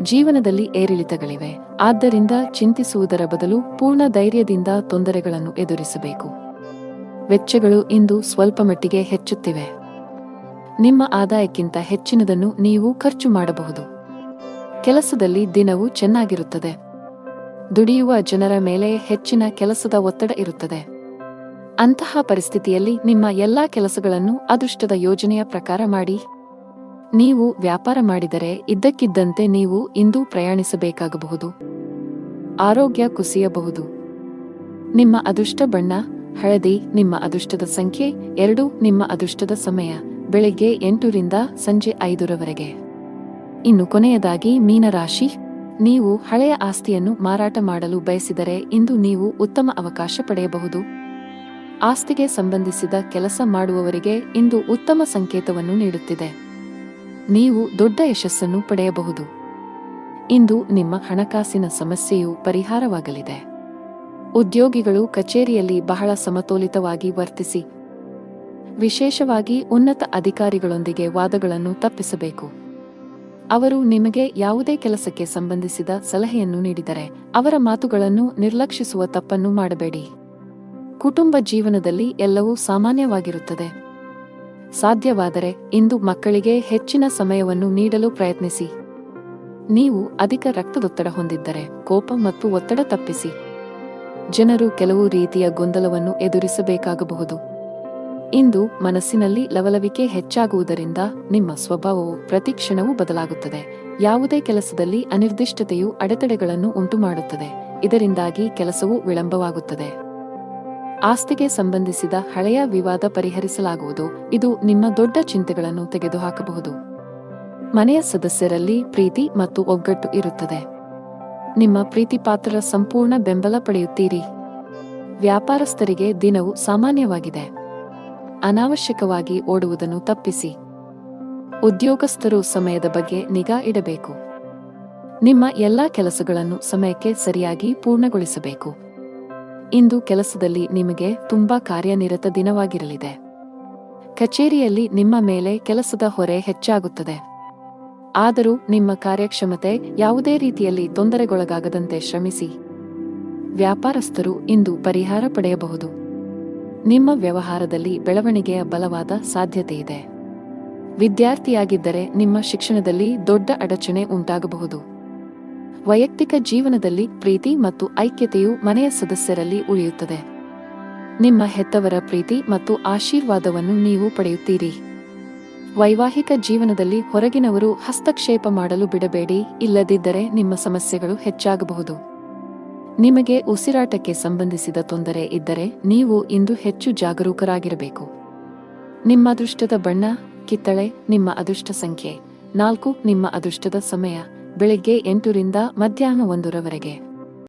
ಜೀವನದಲ್ಲಿ ಏರಿಳಿತಗಳಿವೆ. ಆದ್ದರಿಂದ ಚಿಂತಿಸುವುದರ ಬದಲು ಪೂರ್ಣ ಧೈರ್ಯದಿಂದ ತೊಂದರೆಗಳನ್ನು ಎದುರಿಸಬೇಕು. ವೆಚ್ಚಗಳು ಇಂದು ಸ್ವಲ್ಪಮಟ್ಟಿಗೆ ಹೆಚ್ಚುತ್ತಿವೆ. ನಿಮ್ಮ ಆದಾಯಕ್ಕಿಂತ ಹೆಚ್ಚಿನದನ್ನು ನೀವು ಖರ್ಚು ಮಾಡಬಹುದು. ಕೆಲಸದಲ್ಲಿ ದಿನವು ಚೆನ್ನಾಗಿರುತ್ತದೆ. ದುಡಿಯುವ ಜನರ ಮೇಲೆ ಹೆಚ್ಚಿನ ಕೆಲಸದ ಒತ್ತಡ ಇರುತ್ತದೆ. ಅಂತಹ ಪರಿಸ್ಥಿತಿಯಲ್ಲಿ ನಿಮ್ಮ ಎಲ್ಲಾ ಕೆಲಸಗಳನ್ನು ಅದೃಷ್ಟದ ಯೋಜನೆಯ ಪ್ರಕಾರ ಮಾಡಿ. ನೀವು ವ್ಯಾಪಾರ ಮಾಡಿದರೆ ಇದ್ದಕ್ಕಿದ್ದಂತೆ ನೀವು ಇಂದು ಪ್ರಯಾಣಿಸಬೇಕಾಗಬಹುದು. ಆರೋಗ್ಯ ಕುಸಿಯಬಹುದು. ನಿಮ್ಮ ಅದೃಷ್ಟ ಬಣ್ಣ ಹಳದಿ. ನಿಮ್ಮ ಅದೃಷ್ಟದ ಸಂಖ್ಯೆ 2. ನಿಮ್ಮ ಅದೃಷ್ಟದ ಸಮಯ ಬೆಳಿಗ್ಗೆ 8 ರಿಂದ ಸಂಜೆ 5 ರವರೆಗೆ. ಇನ್ನು ಕೊನೆಯದಾಗಿ ಮೀನರಾಶಿ. ನೀವು ಹಳೆಯ ಆಸ್ತಿಯನ್ನು ಮಾರಾಟ ಮಾಡಲು ಬಯಸಿದರೆ ಇಂದು ನೀವು ಉತ್ತಮ ಅವಕಾಶ ಪಡೆಯಬಹುದು. ಆಸ್ತಿಗೆ ಸಂಬಂಧಿಸಿದ ಕೆಲಸ ಮಾಡುವವರಿಗೆ ಇಂದು ಉತ್ತಮ ಸಂಕೇತವನ್ನು ನೀಡುತ್ತಿದೆ. ನೀವು ದೊಡ್ಡ ಯಶಸ್ಸನ್ನು ಪಡೆಯಬಹುದು. ಇಂದು ನಿಮ್ಮ ಹಣಕಾಸಿನ ಸಮಸ್ಯೆಯು ಪರಿಹಾರವಾಗಲಿದೆ. ಉದ್ಯೋಗಿಗಳು ಕಚೇರಿಯಲ್ಲಿ ಬಹಳ ಸಮತೋಲಿತವಾಗಿ ವರ್ತಿಸಿ. ವಿಶೇಷವಾಗಿ ಉನ್ನತ ಅಧಿಕಾರಿಗಳೊಂದಿಗೆ ವಾದಗಳನ್ನು ತಪ್ಪಿಸಬೇಕು. ಅವರು ನಿಮಗೆ ಯಾವುದೇ ಕೆಲಸಕ್ಕೆ ಸಂಬಂಧಿಸಿದ ಸಲಹೆಯನ್ನು ನೀಡಿದರೆ ಅವರ ಮಾತುಗಳನ್ನು ನಿರ್ಲಕ್ಷಿಸುವ ತಪ್ಪನ್ನು ಮಾಡಬೇಡಿ. ಕುಟುಂಬ ಜೀವನದಲ್ಲಿ ಎಲ್ಲವೂ ಸಾಮಾನ್ಯವಾಗಿರುತ್ತದೆ. ಸಾಧ್ಯವಾದರೆ ಇಂದು ಮಕ್ಕಳಿಗೆ ಹೆಚ್ಚಿನ ಸಮಯವನ್ನು ನೀಡಲು ಪ್ರಯತ್ನಿಸಿ. ನೀವು ಅಧಿಕ ರಕ್ತದೊತ್ತಡ ಹೊಂದಿದ್ದರೆ ಕೋಪ ಮತ್ತು ಒತ್ತಡ ತಪ್ಪಿಸಿ. ಜನರು ಕೆಲವು ರೀತಿಯ ಗೊಂದಲವನ್ನು ಎದುರಿಸಬೇಕಾಗಬಹುದು. ಇಂದು ಮನಸ್ಸಿನಲ್ಲಿ ಲವಲವಿಕೆ ಹೆಚ್ಚಾಗುವುದರಿಂದ ನಿಮ್ಮ ಸ್ವಭಾವವು ಪ್ರತಿಕ್ಷಣವೂ ಬದಲಾಗುತ್ತದೆ. ಯಾವುದೇ ಕೆಲಸದಲ್ಲಿ ಅನಿರ್ದಿಷ್ಟತೆಯು ಅಡೆತಡೆಗಳನ್ನು ಉಂಟುಮಾಡುತ್ತದೆ. ಇದರಿಂದಾಗಿ ಕೆಲಸವು ವಿಳಂಬವಾಗುತ್ತದೆ. ಆಸ್ತಿಗೆ ಸಂಬಂಧಿಸಿದ ಹಳೆಯ ವಿವಾದ ಪರಿಹರಿಸಲಾಗುವುದು. ಇದು ನಿಮ್ಮ ದೊಡ್ಡ ಚಿಂತೆಗಳನ್ನು ತೆಗೆದುಹಾಕಬಹುದು. ಮನೆಯ ಸದಸ್ಯರಲ್ಲಿ ಪ್ರೀತಿ ಮತ್ತು ಒಗ್ಗಟ್ಟು ಇರುತ್ತದೆ. ನಿಮ್ಮ ಪ್ರೀತಿಪಾತ್ರರ ಸಂಪೂರ್ಣ ಬೆಂಬಲ ಪಡೆಯುತ್ತೀರಿ. ವ್ಯಾಪಾರಸ್ಥರಿಗೆ ದಿನವು ಸಾಮಾನ್ಯವಾಗಿದೆ. ಅನಾವಶ್ಯಕವಾಗಿ ಓಡುವುದನ್ನು ತಪ್ಪಿಸಿ. ಉದ್ಯೋಗಸ್ಥರು ಸಮಯದ ಬಗ್ಗೆ ನಿಗಾ ಇಡಬೇಕು. ನಿಮ್ಮ ಎಲ್ಲಾ ಕೆಲಸಗಳನ್ನು ಸಮಯಕ್ಕೆ ಸರಿಯಾಗಿ ಪೂರ್ಣಗೊಳಿಸಬೇಕು. ಇಂದು ಕೆಲಸದಲ್ಲಿ ನಿಮಗೆ ತುಂಬಾ ಕಾರ್ಯನಿರತ ದಿನವಾಗಿರಲಿದೆ. ಕಚೇರಿಯಲ್ಲಿ ನಿಮ್ಮ ಮೇಲೆ ಕೆಲಸದ ಹೊರೆ ಹೆಚ್ಚಾಗುತ್ತದೆ. ಆದರೂ ನಿಮ್ಮ ಕಾರ್ಯಕ್ಷಮತೆ ಯಾವುದೇ ರೀತಿಯಲ್ಲಿ ತೊಂದರೆಗೊಳಗಾಗದಂತೆ ಶ್ರಮಿಸಿ. ವ್ಯಾಪಾರಸ್ಥರು ಇಂದು ಪರಿಹಾರ ಪಡೆಯಬಹುದು. ನಿಮ್ಮ ವ್ಯವಹಾರದಲ್ಲಿ ಬೆಳವಣಿಗೆಯ ಬಲವಾದ ಸಾಧ್ಯತೆಯಿದೆ. ವಿದ್ಯಾರ್ಥಿಯಾಗಿದ್ದರೆ ನಿಮ್ಮ ಶಿಕ್ಷಣದಲ್ಲಿ ದೊಡ್ಡ ಅಡಚಣೆ ಉಂಟಾಗಬಹುದು. ವೈಯಕ್ತಿಕ ಜೀವನದಲ್ಲಿ ಪ್ರೀತಿ ಮತ್ತು ಐಕ್ಯತೆಯು ಮನೆಯ ಸದಸ್ಯರಲ್ಲಿ ಉಳಿಯುತ್ತದೆ. ನಿಮ್ಮ ಹೆತ್ತವರ ಪ್ರೀತಿ ಮತ್ತು ಆಶೀರ್ವಾದವನ್ನು ನೀವು ಪಡೆಯುತ್ತೀರಿ. ವೈವಾಹಿಕ ಜೀವನದಲ್ಲಿ ಹೊರಗಿನವರು ಹಸ್ತಕ್ಷೇಪ ಮಾಡಲು ಬಿಡಬೇಡಿ, ಇಲ್ಲದಿದ್ದರೆ ನಿಮ್ಮ ಸಮಸ್ಯೆಗಳು ಹೆಚ್ಚಾಗಬಹುದು. ನಿಮಗೆ ಉಸಿರಾಟಕ್ಕೆ ಸಂಬಂಧಿಸಿದ ತೊಂದರೆ ಇದ್ದರೆ ನೀವು ಇಂದು ಹೆಚ್ಚು ಜಾಗರೂಕರಾಗಿರಬೇಕು. ನಿಮ್ಮ ಅದೃಷ್ಟದ ಬಣ್ಣ ಕಿತ್ತಳೆ. ನಿಮ್ಮ ಅದೃಷ್ಟ ಸಂಖ್ಯೆ 4. ನಿಮ್ಮ ಅದೃಷ್ಟದ ಸಮಯ ಬೆಳಿಗ್ಗೆ 8 ರಿಂದ ಮಧ್ಯಾಹ್ನ 1 ರವರೆಗೆ.